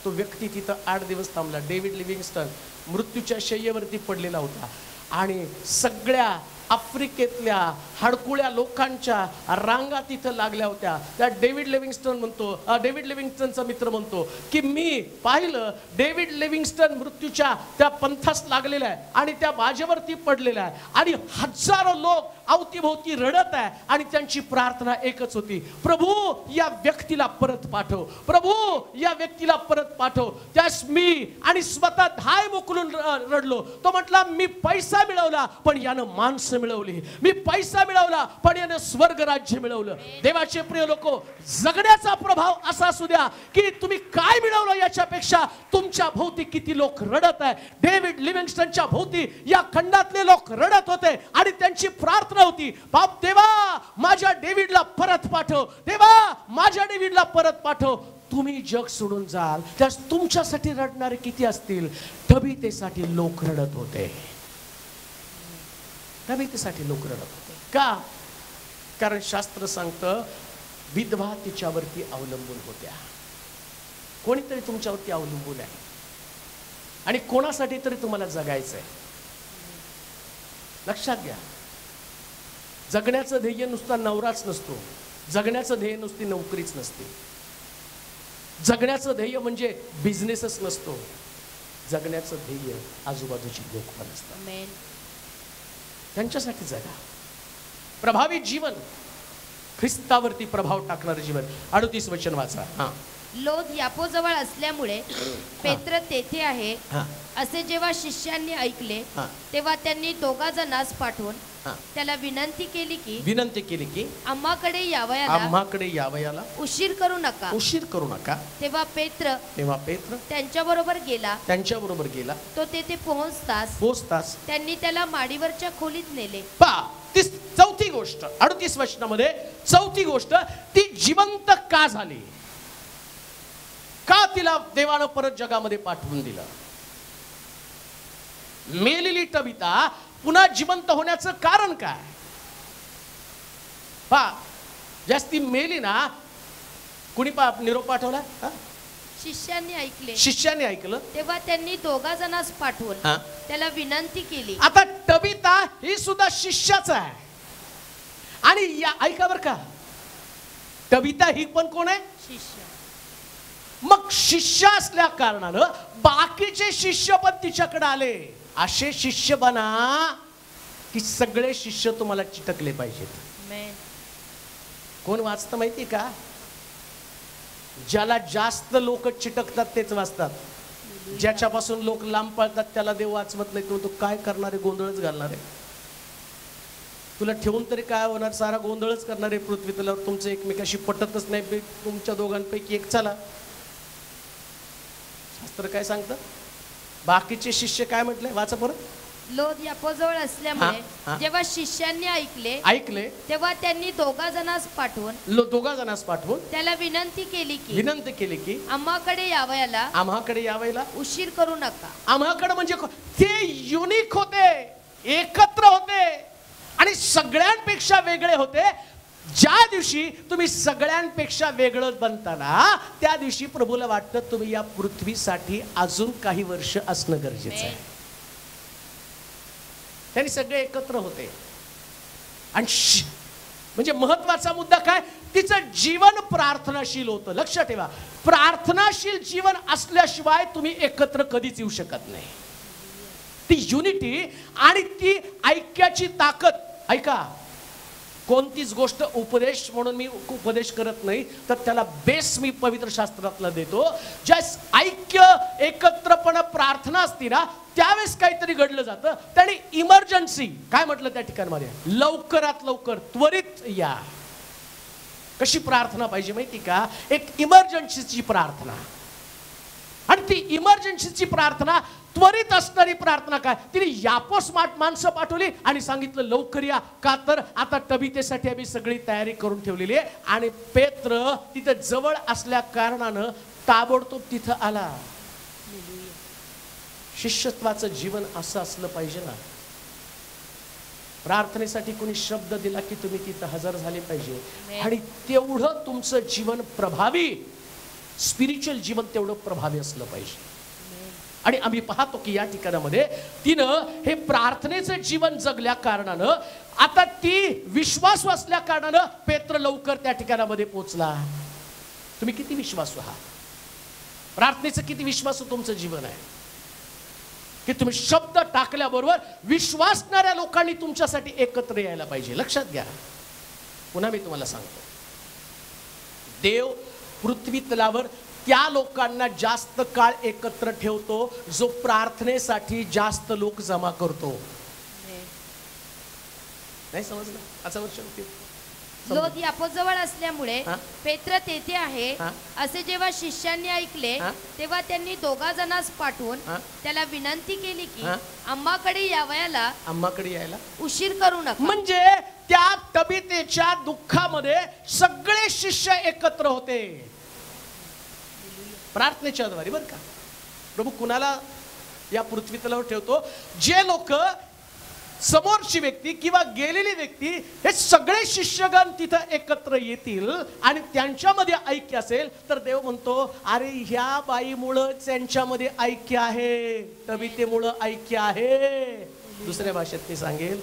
तो व्यक्ती तिथं 8 दिवस थांबला. डेव्हिड लिव्हिंगस्टन मृत्यूच्या शय्येवरती पडलेला होता आणि सगळ्या आफ्रिकेतल्या हडकुळ्या लोकांच्या रांगा तिथं लागल्या होत्या. त्या डेव्हिड लिव्हिंगस्टनचा मित्र म्हणतो की मी पाहिलं डेव्हिड लिव्हिंगस्टन मृत्यूच्या त्या पंथास लागलेला आहे आणि त्या बाजेवरती पडलेला आहे आणि हजारो लोक अवतीभोवती रडत आहे आणि त्यांची प्रार्थना एकच होती, प्रभू या व्यक्तीला परत पाठव, प्रभू या व्यक्तीला परत पाठव. त्यास मी आणि स्वतः धाय मोकलून रडलो. तो म्हटला मी पैसा मिळवला पण यानं माणसं मिळवली, मी पैसा मिळवला पण यानं स्वर्ग राज्य मिळवलं. देवाचे प्रिय लोक, जगण्याचा प्रभाव असा असू द्या की तुम्ही काय मिळवलं याच्यापेक्षा तुमच्या भोवती किती लोक रडत आहे. डेव्हिड लिव्हिंगस्टनच्या भोवती या खंडातले लोक रडत होते आणि त्यांची प्रार्थना होती, बाप देवा माझ्या डेव्हिडला परत पाठव, देवा माझ्या डेव्हिडला परत पाठव. तुम्ही जग सोडून जाल त्यास तुमच्यासाठी रडणारे किती असतील. तबितेसाठी लोक रडत होते, तबितेसाठी लोक रडत होते. का? कारण शास्त्र सांगतं विधवा तिच्यावरती अवलंबून होत्या. कोणीतरी तुमच्यावरती अवलंबून आहे आणि कोणासाठी तरी तुम्हाला जगायचंय. लक्षात घ्या, जगण्याचं ध्येय नुसता नवराच नसतो, जगण्याचं ध्येय नुसती नोकरीच नसते, जगण्याचं ध्येय म्हणजे बिझनेसच नसतो, जगण्याचं ध्येय आजूबाजूची लोक पण असतात. त्यांच्यासाठी जगा. प्रभावी जीवन, ख्रिस्तावरती प्रभाव टाकणारं जीवन. 38 वचन वाचा. लोद यापोजवळ असल्यामुळे पेत्र तेथे आहे असे जेव्हा शिष्यांनी ऐकले तेव्हा त्यांनी दोघा जणांस पाठवून त्याला विनंती केली की आम्हाकडे यावयाला उशीर करू नका. तेव्हा पेत्र त्यांच्याबरोबर गेला. तो तेथे पोहोचताच त्यांनी त्याला माडीवरच्या खोलीत नेले. चौथी गोष्ट 38 वचनामध्ये, चौथी गोष्ट ती जिवंत का झाली? का तिला देवानं परत जगामध्ये पाठवून दिलं? मेलेली तबिता पुन्हा जिवंत होण्याचं कारण काय? जास्ती मेली ना, कुणी निरोप पाठवला? शिष्यांनी ऐकलं. तेव्हा त्यांनी दोघा जणांस पाठवून त्याला विनंती केली. आता तबिता ही सुद्धा शिष्याच आहे आणि या ऐका बर का, तबिता ही पण कोण आहे? शिष्य. मग शिष्य असल्या कारणानं बाकीचे शिष्य पण तिच्याकडे आले. असे शिष्य बना की सगळे शिष्य तुम्हाला चिटकले पाहिजेत. कोण वाचतं माहिती का? ज्याला जास्त लोक चिटकतात तेच वाचतात. ज्याच्यापासून लोक लांब पळतात त्याला देव वाचवत नाही. तो काय करणारे? गोंधळच घालणारे. तुला ठेवून तरी काय होणार? सारा गोंधळच करणारे. पृथ्वी तलावर तुमचं एकमेकाशी पटतच नाही, तुमच्या दोघांपैकी एक चला. शास्त्र काय सांगतं? बाकीचे शिष्य काय म्हटलंय? वाचा परत. लोध यापोजवळ असल्यामुळे जेव्हा शिष्यांनी ऐकले तेव्हा त्यांनी दोघा जणांस पाठवून त्याला विनंती केली की आम्हाकडे यावयाला उशीर करू नका. आम्हाकडे म्हणजे ते युनिक होते, एकत्र होते आणि सगळ्यांपेक्षा वेगळे होते. ज्या दिवशी तुम्ही सगळ्यांपेक्षा वेगळं बनता ना, त्या दिवशी प्रभूला वाटतं तुम्ही या पृथ्वीसाठी अजून काही वर्ष असणं गरजेचं आहे. त्यांनी सगळे एकत्र होते. आणि म्हणजे महत्वाचा मुद्दा काय, तिचं जीवन प्रार्थनाशील होतं. लक्षात ठेवा, प्रार्थनाशील जीवन असल्याशिवाय तुम्ही एकत्र कधीच येऊ शकत नाही. ती युनिटी आणि ती ऐक्याची ताकद. ऐका, कोणतीच गोष्ट उपदेश म्हणून मी उपदेश करत नाही, तर त्याला बेस मी पवित्र शास्त्रातला देतो. ज्या ऐक्य, एकत्रपणा, प्रार्थना असती ना, त्यावेळेस काहीतरी घडलं जातं. त्याने इमर्जन्सी काय म्हटलं त्या ठिकाणमध्ये, लवकरात लवकर त्वरित या. कशी प्रार्थना पाहिजे माहिती का, एक इमर्जन्सीची प्रार्थना. आणि ती इमर्जन्सीची प्रार्थना, त्वरित असणारी प्रार्थना काय, तिने यापोस माणसं पाठवली आणि सांगितलं लवकर या, का तर आता तबितेसाठी आम्ही सगळी तयारी करून ठेवलेली आहे. आणि पेत्र तिथे जवळ असल्या कारणानं ताबडतोब तिथं आला. शिष्यत्वाचं जीवन असं असलं पाहिजे ना. प्रार्थनेसाठी कोणी शब्द दिला की तुम्ही तिथं हजर झाले पाहिजे. आणि तेवढं तुमचं जीवन प्रभावी, स्पिरिच्युअल जीवन तेवढं प्रभावी असलं पाहिजे. आणि आम्ही पाहतो की या ठिकाणामध्ये तिनं हे प्रार्थनेचं जीवन जगल्या कारणानं, आता ती विश्वासू असल्या कारणानं पेत्र लवकर त्या ठिकाणामध्ये पोहोचला. तुम्ही किती विश्वासू आहात, प्रार्थनेचं किती विश्वासू तुमचं जीवन आहे, की तुम्ही शब्द टाकल्याबरोबर विश्वासणाऱ्या लोकांनी तुमच्यासाठी एकत्र यायला पाहिजे. लक्षात घ्या, पुन्हा मी तुम्हाला सांगतो, देव पृथ्वी तलावर त्या लोकांना जास्त काळ एकत्र ठेवतो जो प्रार्थनेसाठी जास्त लोक जमा करतो. नाही समजलं? असं वर्ष लोध यापोजवळ असल्यामुळे पेत्र तेथे आहे असे जेव्हा शिष्यांनी ऐकले तेव्हा त्यांनी दोघा जणांस पाठवून त्याला विनंती केली की आम्हाकडे यायला उशीर करू नका. म्हणजे त्या तबितेच्या दुःखामध्ये सगळे शिष्य एकत्र होते प्रार्थनेच्या द्वारे. बरं का, प्रभू कुणाला या पृथ्वी तलावर ठेवतो, जे लोक समोरची व्यक्ती किंवा गेलेली व्यक्ती हे सगळे शिष्यगण तिथं एकत्र येतील आणि त्यांच्यामध्ये ऐक्य असेल तर देव म्हणतो अरे ह्या बाईमुळं त्यांच्यामध्ये ऐक्य आहे, तबितेमुळं ऐक्य आहे. दुसऱ्या भाषेत मी सांगेल,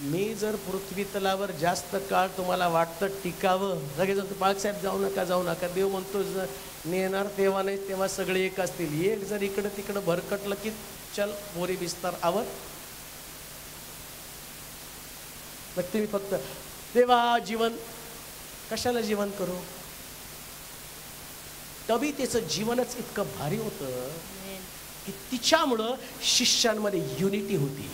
मी जर पृथ्वी तलावर जास्त काळ तुम्हाला वाटतं टिकावं, लगेच बाळासाहेब जाऊ नका, देव म्हणतो नेणार तेव्हा नाही तेव्हा सगळे एक असतील. एक जर इकडं तिकडं भरकटलं की चल बोरी विस्तार आवर. मग तुम्ही फक्त तेव्हा जीवन कशाला जीवन करू. तबितेचं जीवनच इतकं भारी होतं की तिच्यामुळं शिष्यांमध्ये युनिटी होती,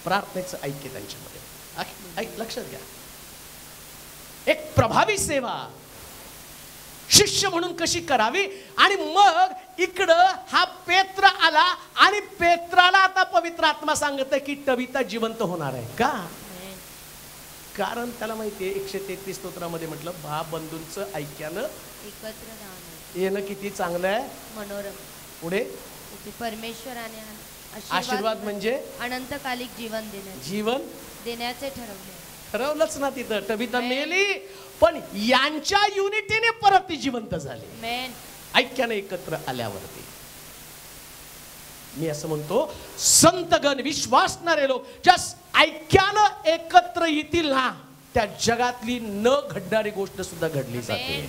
प्रार्थनेचं ऐक्य त्यांच्यामध्ये. लक्षात घ्या, एक प्रभावी सेवा शिष्य म्हणून कशी करावी. आणि मग इकडं हा पेत्र आला आणि पेत्राला आता पवित्र आत्मा सांगत आहे की तबिता जिवंत होणार आहे. का? कारण त्याला माहितीये 133 स्तोत्रामध्ये म्हटलं भा बंधूंचं ऐक्यानं एकत्र येणं किती चांगलं आहे, मनोरम. पुढे परमेश्वराने आशीर्वाद म्हणजे अनंतकालिक जीवन देण्याचे ठरवलंच ना. तिथं तबिता मेली पण यांच्या युनिटीने परत ती जिवंत झाली, ऐक्याने एकत्र आल्यावरती. मी असं म्हणतो, संतगण विश्वासणारे लोक ज्या ऐक्यानं एकत्र येतील ना, त्या जगातली न घडणारी गोष्ट सुद्धा घडली जाते.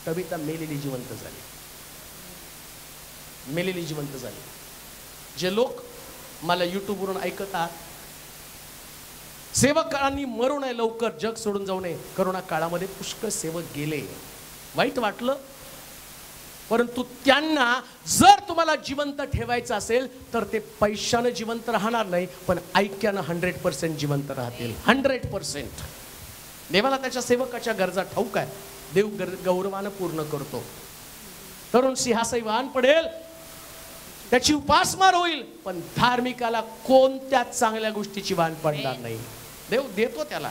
तबिता मेलेली जिवंत झाली. जे लोक मला युट्यूबवरून ऐकत आहात, सेवकांनी मरू नये, लवकर जग सोडून जाऊ नये. करोना काळामध्ये पुष्कळ सेवक गेले, वाईट वाटलं, परंतु त्यांना जर तुम्हाला जिवंत ठेवायचं असेल तर ते पैशानं जिवंत राहणार नाही, पण ऐक्यानं 100% जिवंत राहतील. 100%. देवाला त्याच्या सेवकाच्या गरजा ठाऊक आहे, देव गौरवानं पूर्ण करतो. तरुण सिंहासई वाहन पडेल, त्याची उपासमार होईल, पण धार्मिकाला कोणत्याच चांगल्या गोष्टीची भान पडणार नाही. देव देतो त्याला,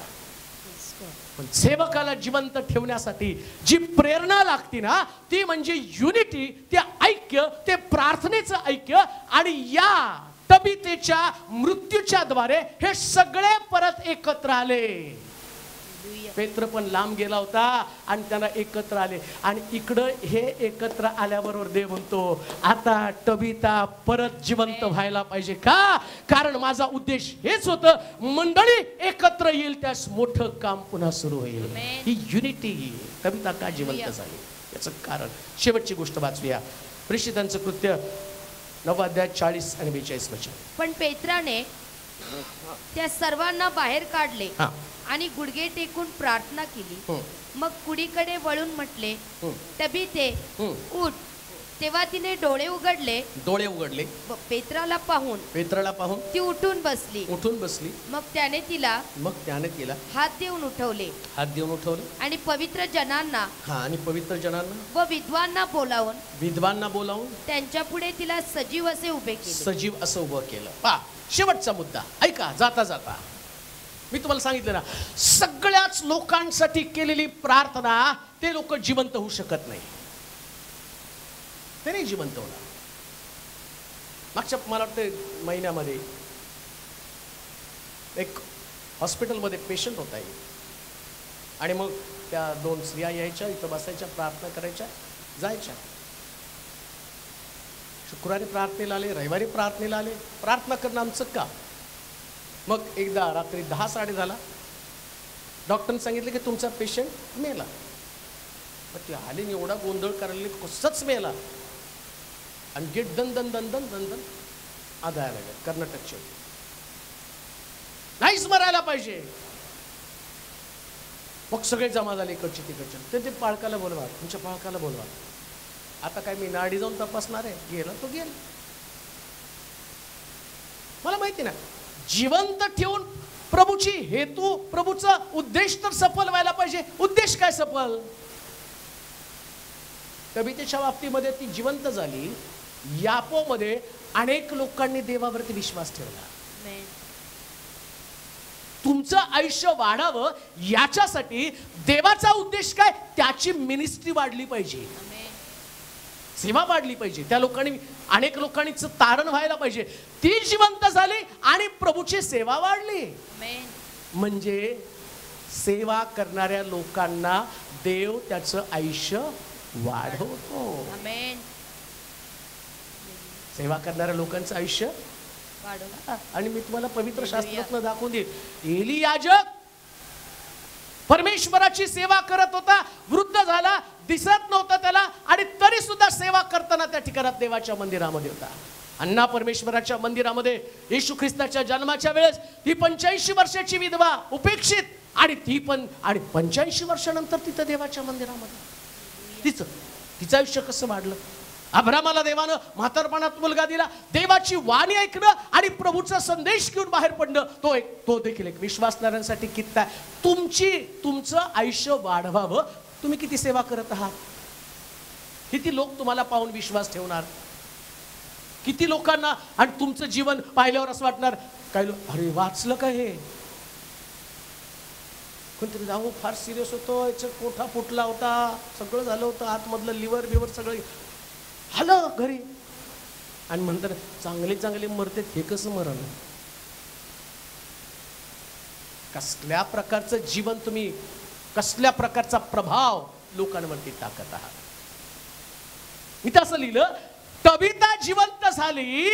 पण सेवकाला जिवंत ठेवण्यासाठी जी प्रेरणा लागते ना, ती म्हणजे युनिटी, ते ऐक्य, ते प्रार्थनेचं ऐक्य. आणि या तबीतेच्या मृत्यूच्या द्वारे हे सगळे परत एकत्र आले. पेत्र पण लांब गेला होता आणि त्यांना एकत्र आले. आणि इकडं हे एकत्र आल्याबरोबर देव म्हणतो, आता तबीता परत जिवंत व्हायला पाहिजे. का? कारण माझा उद्देश हेच होतं, मंडळी एकत्र येईल, त्यास मोठं काम पुन्हा सुरू होईल. ही युनिटी. तबीता का जिवंत झाली याचं कारण. शेवटची गोष्ट वाचूया, प्रेषितांचं कृत्य 9 अध्याय 40 आणि 42 वचन. पण पेत्राने त्या सर्वांना बाहेर काढले आणि गुडघे टेकून प्रार्थना केली. मग कुडीकडे वळून म्हटले, तबीते उठ. तेव्हा तिने डोळे उघडले. पेत्राला पाहून ती उठून बसली. मग त्याने तिला हात देऊन उठवले आणि पवित्र जनांना व विद्वांना बोलावून त्यांच्या पुढे तिला सजीव असे उभं केलं. पहा, शेवटचा मुद्दा ऐका. जाता जाता मी तुम्हाला सांगितलं ना, सगळ्याच लोकांसाठी केलेली प्रार्थना ते लोक जिवंत होऊ शकत नाही. ते नाही जिवंत होणार. मागच्या मला वाटतं महिन्यामध्ये एक हॉस्पिटलमध्ये पेशंट होता आणि मग त्या 2 स्त्रिया यायच्या, इथं बसायच्या, प्रार्थना करायच्या, जायच्या. शुक्रवारी प्रार्थनेला आले, रविवारी प्रार्थनेला आले. प्रार्थना करणं आमचं का. मग एकदा रात्री 10 साडे 10 डॉक्टरने सांगितलं की तुमचा पेशंट मेला. मग ते आले, एवढा गोंधळ करायला, कसंच मेला. आणि गेट दन दन दन दन दन दन आधायला लागले. कर्नाटकचे नाहीच मरायला पाहिजे. मग सगळे जमा झाले, इकडचे तिकडचे. ते पाळकाला बोलवा, तुमच्या पाळकाला बोलवा. आता काय मी नाडी जाऊन तपासणार आहे. गेला तो गेला. मला माहिती ना, जिवंत ठेवून प्रभूची हेतू, प्रभूचा उद्देश तर सफल व्हायला पाहिजे. उद्देश काय सफल? तबीतेच्या बाबतीमध्ये ती जिवंत झाली. यापोमध्ये अनेक लोकांनी देवावरती विश्वास ठेवला. तुमचं आयुष्य वाढावं याच्यासाठी देवाचा उद्देश काय? त्याची मिनिस्ट्री वाढली पाहिजे, सेवा वाढली पाहिजे. त्या लोकांनी, अनेक लोकांचं तारण व्हायला पाहिजे. ती जिवंत झाली आणि प्रभूची सेवा वाढली. म्हणजे सेवा करणाऱ्या लोकांना देव त्याचं आयुष्य वाढवतो. सेवा करणाऱ्या लोकांचं आयुष्य वाढवलं. आणि मी तुम्हाला पवित्र शास्त्रातलं दाखवून देईन. एली याजक परमेश्वराची सेवा करत होता, वृद्ध झाला, दिसत नव्हतं त्याला, आणि तरी सुद्धा सेवा करताना त्या ठिकाणात देवाच्या मंदिरामध्ये होता. अन्ना परमेश्वराच्या मंदिरामध्ये येशू ख्रिस्ताच्या जन्माच्या वेळेस ती 85 वर्षाची विधवा, उपेक्षित, आणि ती पण, आणि 85 वर्षानंतर तिथं देवाच्या मंदिरामध्ये तिचं आयुष्य कसं वाढलं. अब्रामाला देवानं म्हातारपणात मुलगा दिला. देवाची वाणी ऐकणं आणि प्रभूचा संदेश घेऊन बाहेर पडणं, तो देखील एक विश्वासणाऱ्यांसाठी कित्ता आहे. तुमचं आयुष्य वाढवावं, तुम्ही किती सेवा करत आहात, किती लोक तुम्हाला पाहून विश्वास ठेवणार, किती लोकांना. आणि तुमचं जीवन पाहिल्यावर असं वाटणार, काय अरे वाचलं का हे, कोणतरी जाऊ फार सिरियस होतो, याचा कोठा फुटला होता, सगळं झालं होतं, आतमधलं लिव्हर बिवर सगळं आलं घरी, आणि म्हणतात चांगले मरते, हे कसं मरण. कसल्या प्रकारचं जीवन तुम्ही, कसल्या प्रकारचा प्रभाव लोकांवरती टाकत आहात. मी असं लिहिलं, तबीता जिवंत झाली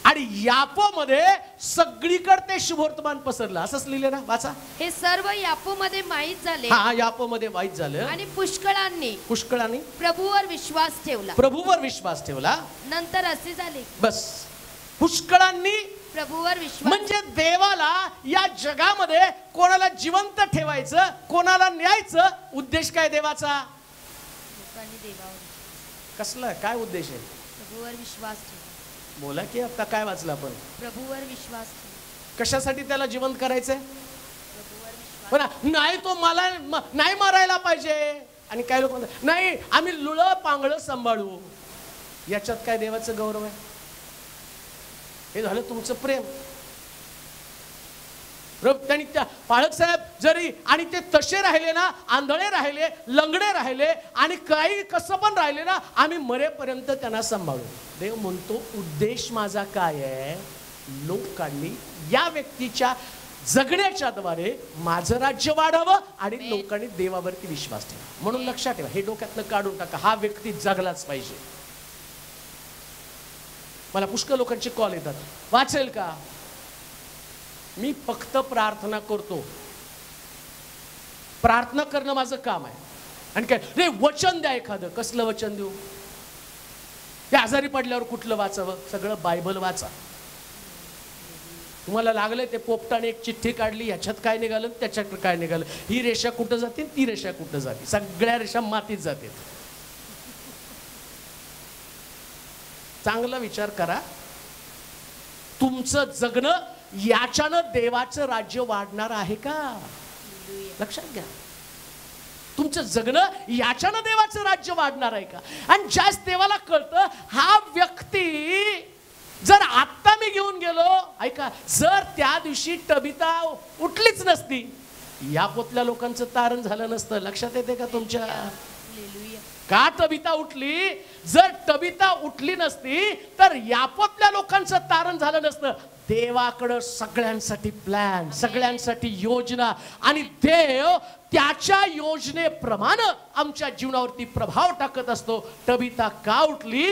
आणि यापोमध्ये सगळीकडे ते शुभवर्तमान पसरलं. असंच लिहिलं ना, वाचा. हे सर्व यापोमध्ये माहीत झाले. हा, यापोमध्ये माहीत झालं. आणि पुष्कळांनी प्रभूवर विश्वास ठेवला. नंतर असे झाले, बस, पुष्कळांनी प्रभूवर विश्वास. म्हणजे देवाला या जगामध्ये कोणाला जिवंत ठेवायचं, कोणाला न्यायचं, उद्देश काय देवाचा? कसला काय उद्देश आहे? प्रभूवर विश्वास ठेवा. बोला की आता काय वाचलं आपण? प्रभूवर विश्वास. कशासाठी त्याला जिवंत करायचंय? पण नाही, तो मला नाही मारायला पाहिजे. आणि काय लोक म्हणतात, नाही आम्ही लुळं पांगळं सांभाळू. याच्यात काय देवाचं गौरव आहे? हे झालं तुमचं प्रेम. त्यांनी त्या पाळक साहेब जरी आणि ते तसे राहिले ना, आंधळे राहिले, लंगडे राहिले आणि काही कसं पण राहिले ना, आम्ही मरेपर्यंत त्यांना सांभाळू. देव म्हणतो उद्देश माझा काय आहे, लोकांनी या व्यक्तीच्या जगण्याच्या द्वारे माझं राज्य वाढावं आणि लोकांनी देवावरती विश्वास ठेवा. म्हणून लक्षात ठेवा, हे डोक्यातनं काढून टाका, हा व्यक्ती जगलाच पाहिजे. मला पुष्कळ लोकांचे कॉल येतात, वाचेल का? मी फक्त प्रार्थना करतो. प्रार्थना करणं माझं काम आहे. आणि काय रे, वचन द्या एखादं. कसलं वचन देऊ? ते आजारी पडल्यावर कुठलं वाचावं? सगळं बायबल वाचा. तुम्हाला लागलंय ते पोपटाने एक चिठ्ठी काढली, ह्याच्यात काय निघालं, त्याच्यात काय निघालं, ही रेषा कुठं जाते, ती रेषा कुठं जाते, सगळ्या रेषा मातीत जाते. चांगला विचार करा. तुमचं जगणं याच्यानं देवाचं राज्य वाढणार आहे का? लक्षात घ्या, तुमचं जगणं याच्यानं देवाचं राज्य वाढणार आहे का? आणि ज्याच देवाला कळतं, हा व्यक्ती जर आत्ता मी घेऊन गेलो, ऐका, जर त्या दिवशी टबिता उठलीच नसती, या पोतल्या लोकांचं तारण झालं नसतं. लक्षात येते का तुमच्या? का टबिता उठली? जर टबिता उठली नसती तर यापोतल्या लोकांचं तारण झालं नसतं. देवाकडं सगळ्यांसाठी प्लॅन, सगळ्यांसाठी योजना, आणि देव त्याच्या योजनेप्रमाणे आमच्या जीवनावरती प्रभाव टाकत असतो. टबिता का उठली?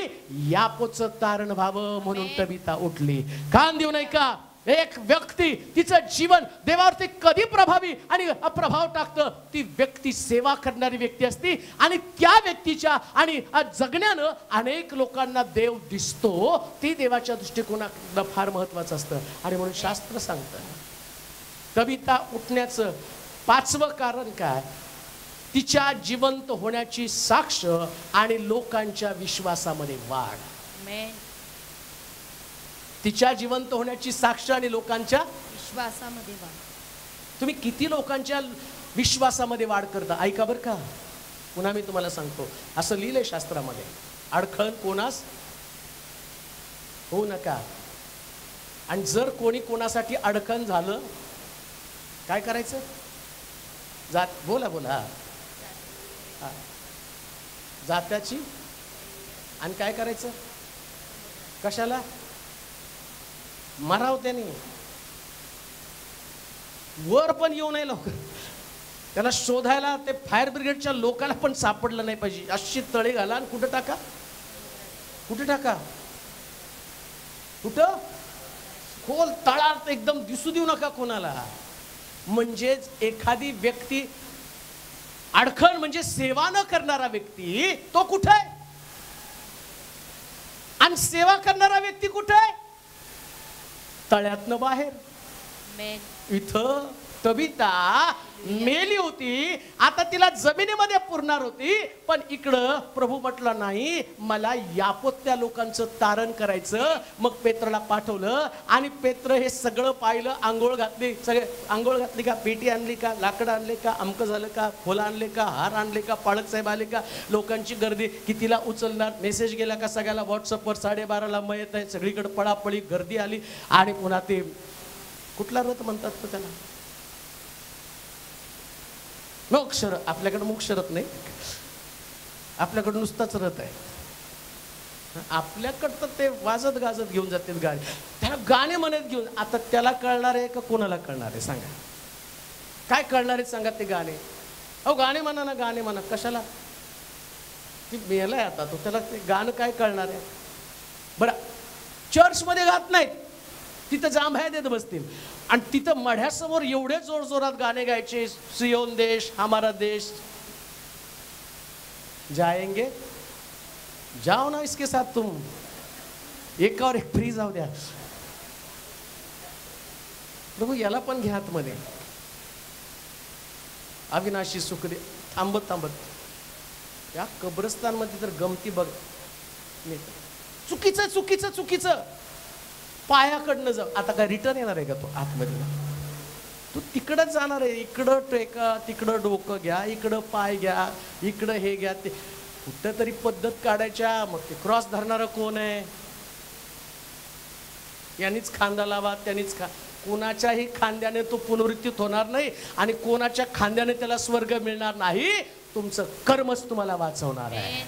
यापोचं तारण व्हावं म्हणून टबिता उठली. कान देऊ नाही का? एक व्यक्ती तिचं जीवन देवावरती कधी प्रभावी आणि प्रभाव टाकतं, ती व्यक्ती सेवा करणारी व्यक्ती असती. आणि त्या व्यक्तीच्या आणि जगण्यानं अनेक लोकांना देव दिसतो. ती देवाच्या दृष्टिकोनातनं फार महत्वाचं असतं. आणि म्हणून शास्त्र सांगतं, कविता उठण्याचं 5वं कारण काय? तिच्या जिवंत होण्याची साक्ष आणि लोकांच्या विश्वासामध्ये वाढ. तिच्या जिवंत होण्याची साक्ष आणि लोकांच्या विश्वासामध्ये वाढ. तुम्ही किती लोकांच्या विश्वासामध्ये वाढ करता? ऐका बरं का, पुन्हा मी तुम्हाला सांगतो, असं लिहिलंय शास्त्रामध्ये, अडखळण कोणास होऊ नका. आणि जर कोणी कोणासाठी अडखळण झालं, काय करायचं? बोला बोला. जात्याची. आणि काय करायचं? कशाला? मराव त्याने. वर पण येऊ नये लवकर. त्याला शोधायला ते फायर ब्रिगेडच्या लोकांना पण सापडलं नाही पाहिजे. अशी तळे घाला आणि कुठं टाका? कुठे टाका? कुठं? खोल तळात एकदम दिसू देऊ नका कोणाला. म्हणजेच एखादी व्यक्ती अडखळ म्हणजे सेवा न करणारा व्यक्ती तो कुठे आहे? आणि सेवा करणारा व्यक्ती कुठे आहे? तळ्यातनं बाहेर. इथं तबिता मेली होती, आता तिला जमिनीमध्ये पुरणार होती, पण इकडं प्रभू म्हटला नाही, मला यापोत्या लोकांचं तारण करायचं. मग पेत्रला पाठवलं आणि पेत्र हे सगळं पाहिलं. आंघोळ घातली, सगळे आंघोळ घातली का? पेटी आणली का? लाकडं आणले का? अमकं झालं का? फुलं आणले का? हार आणले का? पाळक साहेब आले का? लोकांची गर्दी, कितीला उचलणार? मेसेज गेला का सगळ्याला व्हॉट्सअपवर? 12:30ला मयत आहे, सगळीकडे पळापळी गर्दी आली. आणि पुन्हा ते कुठला रथ म्हणतात त्याला? मोक्ष रथ. आपल्याकडे मोक्ष रथ नाही, आपल्याकडे नुसताच रथ आहे. आपल्याकडं तर ते वाजत गाजत घेऊन जाते गाडी, त्याला गाणे म्हणत घेऊन. आता त्याला कळणार आहे का कोणाला कळणार आहे सांगा? काय कळणार आहे सांगा ते गाणे? अहो गाणे म्हणा ना, गाणे म्हणा. कशाला? ती मेलाय आता तो, त्याला ते गाणं काय कळणार आहे? बरं, चर्चमध्ये गात नाहीत, तिथं जांभया देत बसतील. आणि तिथं मढ्यासमोर एवढे जोर जोरात गाणे गायचे, सियोन देश हमारा देश, जाएंगे, जाओ ना इसके साथ तुम, एक और एक फ्री जाऊ द्या. प्रभू याला पण घ्या आतमध्ये. अविनाशी सुखदे थांबत थांबत या कब्रस्तानमध्ये तर गमती बघ. चुकीचं चुकीचं चुकीचं. पायाकडनं जाऊ. आता काय रिटर्न येणार आहे का तो आतमध्ये? तू तिकडंच जाणार आहे. इकडं टेका, तिकडं डोकं घ्या, इकडं पाय घ्या, इकडं हे घ्या. ते कुठं तरी पद्धत काढायच्या. मग ते क्रॉस धरणारं कोण आहे? यांनीच खांदा लावा, त्यांनीच कोणाच्याही खांद्याने तो पुनरुत्थित होणार नाही आणि कोणाच्या खांद्याने त्याला स्वर्ग मिळणार नाही. तुमचं कर्मच तुम्हाला वाचवणार आहे.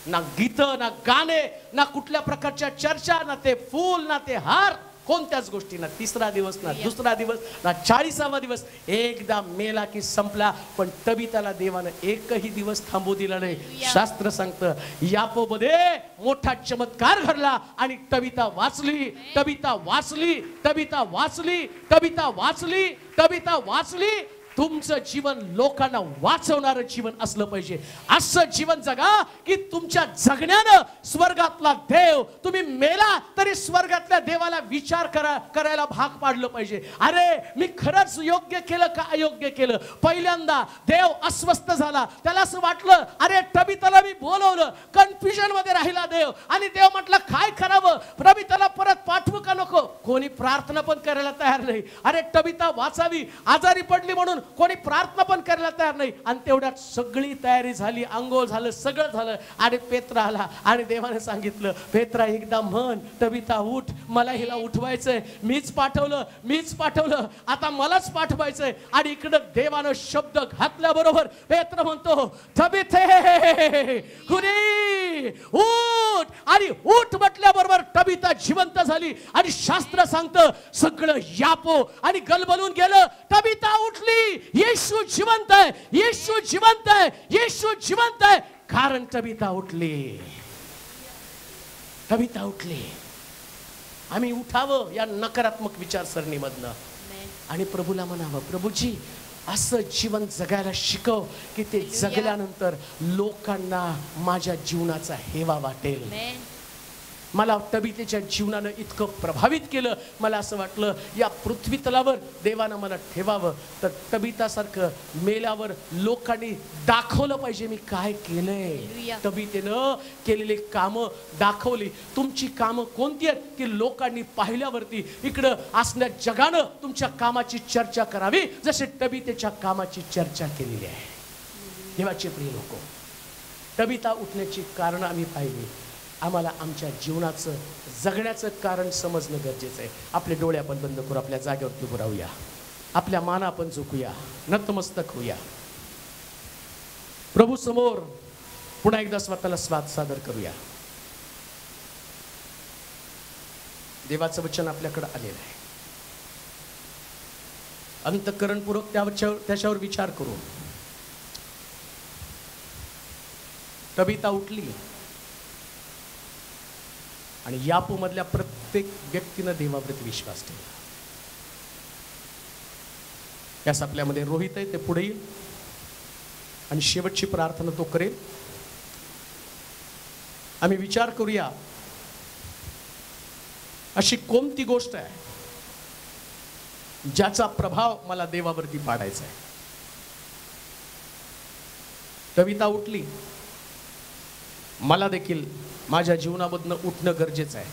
ना गीत, ना गाणे, ना कुठल्या प्रकारच्या चर्चा, ना ते फूल, ना ते हार, कोणत्याच गोष्टी ना. तिसरा दिवस, ना दुसरा दिवस, ना 40वा दिवस. एकदा मेला की संपला. पण तबीताला देवानं एकही दिवस थांबू दिला नाही. शास्त्र सांगतं यापोमध्ये मोठा चमत्कार घडला आणि तबीता वाचली, तबीता वाचली, तबीता वाचली, तबीता वाचली, तबीता वाचली. तुमचं जीवन लोकांना वाचवणारं जीवन असलं पाहिजे. असं जीवन जगा की तुमच्या जगण्यानं स्वर्गातला देव, तुम्ही मेला तरी स्वर्गातल्या देवाला विचार करायला भाग पाडलं पाहिजे. अरे मी खरंच योग्य केलं का अयोग्य केलं. पहिल्यांदा देव अस्वस्थ झाला, त्याला असं वाटलं अरे तबीताला मी बोलवलं, कन्फ्युजन मध्ये राहिला देव. आणि देव म्हटलं काय करावं, तबीताला परत पाठवू का नको. कोणी प्रार्थना पण करायला तयार नाही. अरे तबीता वाचावी, आजारी पडली म्हणून कोणी प्रार्थना पण करायला तयार नाही. आणि तेवढ्यात सगळी तयारी झाली, अंघोळ झालं, सगळं झालं आणि पेत्रा आला आणि देवाने सांगितलं पेत्रा एकदा म्हण तबीता उठ, मला हिला उठवायचंय, मीच पाठवलं, आता मलाच पाठवायचंय. आणि इकडं देवानं शब्द घातल्याबरोबर पेत्रा म्हणतो तबीते कुणी उठ. आणि उठ म्हटल्याबरोबर तबीता जिवंत झाली. आणि शास्त्र सांगतं सगळं यापो आणि गलबलून गेलं. तबीता उठली. येशू जिवंत आहे, येशू जिवंत आहे, येशू जिवंत आहे. कारण तबीता उठली, तबीता उठली. आम्ही उठावं या नकारात्मक विचारसरणीमधनं आणि प्रभूला म्हणावं प्रभूजी असं जीवन जगायला शिकव की ते जगल्यानंतर लोकांना माझ्या जीवनाचा हेवा वाटेल. मला तबीतेच्या जीवनानं इतकं प्रभावित केलं. मला असं वाटलं या पृथ्वी तलावर देवानं मला ठेवावं तर तबीतासारखं मेल्यावर लोकांनी दाखवलं पाहिजे मी काय केलंय. तबीतेनं केलेली कामं दाखवली. तुमची कामं कोणती आहेत की लोकांनी पाहिल्यावरती इकडं असण्या जगानं तुमच्या कामाची चर्चा करावी जसे तबीतेच्या कामाची चर्चा केलेली आहे. देवाचे प्रिय लोक, तबीता उठण्याची कारणं आम्ही पाहिली. आम्हाला आमच्या जीवनाचं जगण्याचं कारण समजणं गरजेचं आहे. आपले डोळे आपण बंद करू, आपल्या जागेवरती उभं राहूया, आपल्या मान आपण झुकूया, नतमस्तक होऊया, प्रभू समोर पुन्हा एकदा स्वतःला सादर करूया. देवाचं वचन आपल्याकडे आलेलं आहे. अंतःकरणपूर्वक त्याच्यावर विचार करू. तबीता उठली आणि यापू मधल्या प्रत्येक व्यक्तीनं देवावरती विश्वास ठेवला. यास आपल्यामध्ये रोहित आहे, ते पुढे येईल आणि शेवटची प्रार्थना तो करेल. आम्ही विचार करूया अशी कोणती गोष्ट आहे ज्याचा प्रभाव मला देवावरती पाडायचा आहे. कविता उठली, मला देखील माझ्या जीवनामधनं उठणं गरजेचं आहे.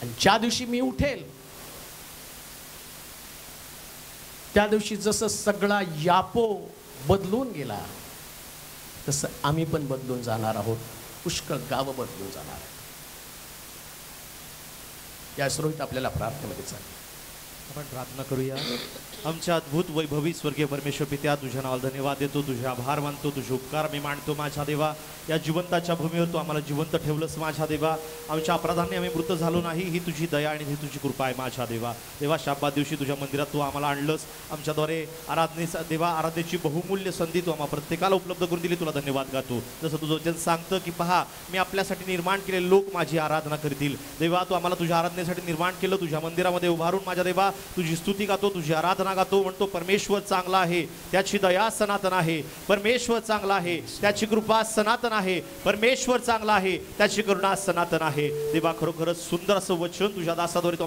आणि ज्या दिवशी मी उठेल त्या दिवशी जसं सगळा यापो बदलून गेला तसं आम्ही पण बदलून जाणार आहोत. पुष्कळ गावं बदलून जाणार आहेत. या रोहित आपल्याला प्रार्थनेमध्ये चालेल. आपण प्रार्थना करूया. आमच्या अद्भुत वैभवी स्वर्गीय परमेश्वर पित्या, तुझ्या नावाला धन्यवाद देतो, तुझे आभार मानतो, तुझे उपकार मी मानतो. माझ्या देवा, या जिवंताच्या भूमीवर तू आम्हाला जिवंत ठेवलंस माझ्या देवा. आमच्या अपराधांनी आम्ही मृत झालो नाही, ही तुझी दया आणि ही तुझी कृपा आहे माझ्या देवा. देवा, शाब्बात दिवशी तुझ्या मंदिरात तू आम्हाला आणलंस. आमच्याद्वारे देवा आराधनेची बहुमूल्य संधी तू आम्हा प्रत्येकाला उपलब्ध करून दिली. तुला धन्यवाद गातो. जसं तुझं वचन सांगतं की पहा, मी आपल्यासाठी निर्माण केलेले लोक माझी आराधना करतील. देवा, तू आम्हाला तुझ्या आराधनेसाठी निर्माण केलं. तुझ्या मंदिरामध्ये उभारून माझ्या देवा तुझी स्तुती गातो, तुझी आराधना गातो. म्हणतो परमेश्वर चांगला आहे, त्याची दया सनातन आहे. परमेश्वर चांगला आहे, त्याची कृपा सनातन आहे. परमेश्वर चांगला आहे, त्याची करुणा सनातन आहे. देवा, खरोखरच सुंदर असं वचन तुझ्या दासाद्वारे तू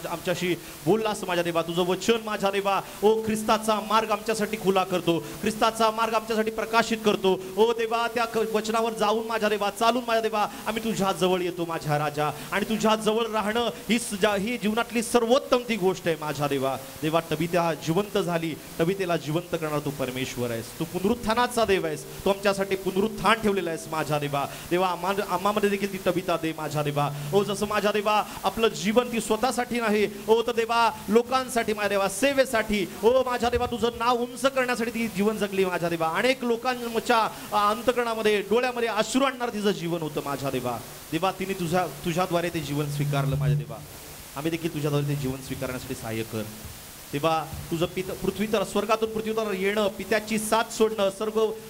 आमच्याशी बोललास माझ्या देवा. तुझं वचन माझ्या देवा ओ ख्रिस्ताचा मार्ग आमच्यासाठी खुला करतो, ख्रिस्ताचा मार्ग आमच्यासाठी प्रकाशित करतो. ओ देवा, त्या वचनावर जाऊन माझ्या देवा, चालून माझ्या देवा आम्ही तुझ्या जवळ येतो माझ्या राजा. आणि तुझ्या जवळ राहणं ही जीवनातली सर्वोत्तम ती गोष्ट आहे माझ्या देवा. देवा तबिता जिवंत झाली, तबितेला जिवंत करणार तू परमेश्वर आहेस. तू पुनरुत्थानाचा देव आहेस. तू आमच्यासाठी पुनरुत्थान ठेवलेलं आहेस माझ्या देवा. देवा आम्हामध्ये देखील ती तबिता दे माझ्या देवा. ओ जसं माझ्या देवा आपलं जीवन ती स्वतःसाठी नाही, ओ तर देवा लोकांसाठी माझ्या देवा, सेवेसाठी, ओ माझ्या देवा तुझं नाव उंच करण्यासाठी ती जीवन जगली माझ्या देवा. अनेक लोकांच्या अंतकरणामध्ये डोळ्यामध्ये अश्रू आणणार तिचं जीवन होतं माझ्या देवा. देवा तिने तुझ्याद्वारे ते जीवन स्वीकारलं माझ्या देवा. आम्ही देखील तुझ्याद्वारे ते जीवन स्वीकारण्यासाठी सहाय्य कर. देवा तुझं पृथ्वी तर स्वर्गातून पृथ्वीवर येणं, पित्याची साथ सोडणं,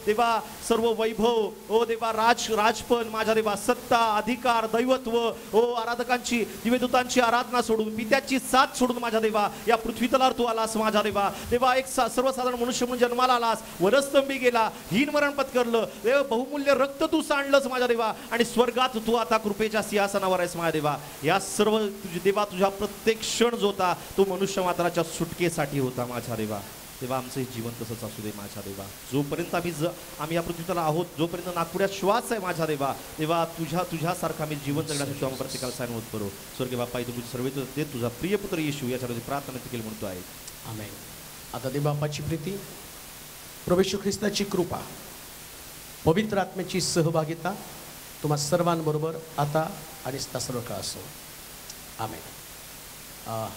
देवा सर्व वैभव, ओ देवा राजपण माझ्या देवा, सत्ता अधिकार दैवत्व, ओ आराधकांची दिव्यदूतांची आराधना सोडून, पित्याची साथ सोडून माझ्या देवा या पृथ्वीतलावर तू आलास माझ्या देवा. देवा एक सर्वसाधारण मनुष्य म्हणून जन्माला आलास, वरस्तंभी गेला, हीन मरण पत्करलं, देव बहुमूल्य रक्त तू सांडलंस माझ्या देवा. आणि स्वर्गात तू आता कृपेच्या सिंहासनावर आहेस माझ्या देवा. या सर्व देवा तुझ्या प्रत्येक क्षण जो होता तो मनुष्य मात्राच्या सुटकेसाठी होता माझ्या देवा. तेव्हा आमचं जीवन तसंच असू दे माझ्या देवा. जोपर्यंत आम्ही या पृथ्वीतला आहोत, जोपर्यंत नागपुरात श्वास आहे माझ्या देवा, तेव्हा तुझ्यासारखं आम्ही जीवन जगण्यासाठी आम्ही प्रत्येकाला सायनवत करू. स्वर्गीय बाप्पा इथे तुझी सर्व ते तुझा प्रिय पुत्र येशू याच्यामध्ये प्रार्थना देखील म्हणतो आहे. आमेन. आता देव बाप्पाची प्रीती, प्रभू येशू ख्रिस्ताची कृपा, पवित्र आत्म्याची सहभागिता तुम्हा सर्वांबरोबर आता आणि सर्व काळ असो. आमेन.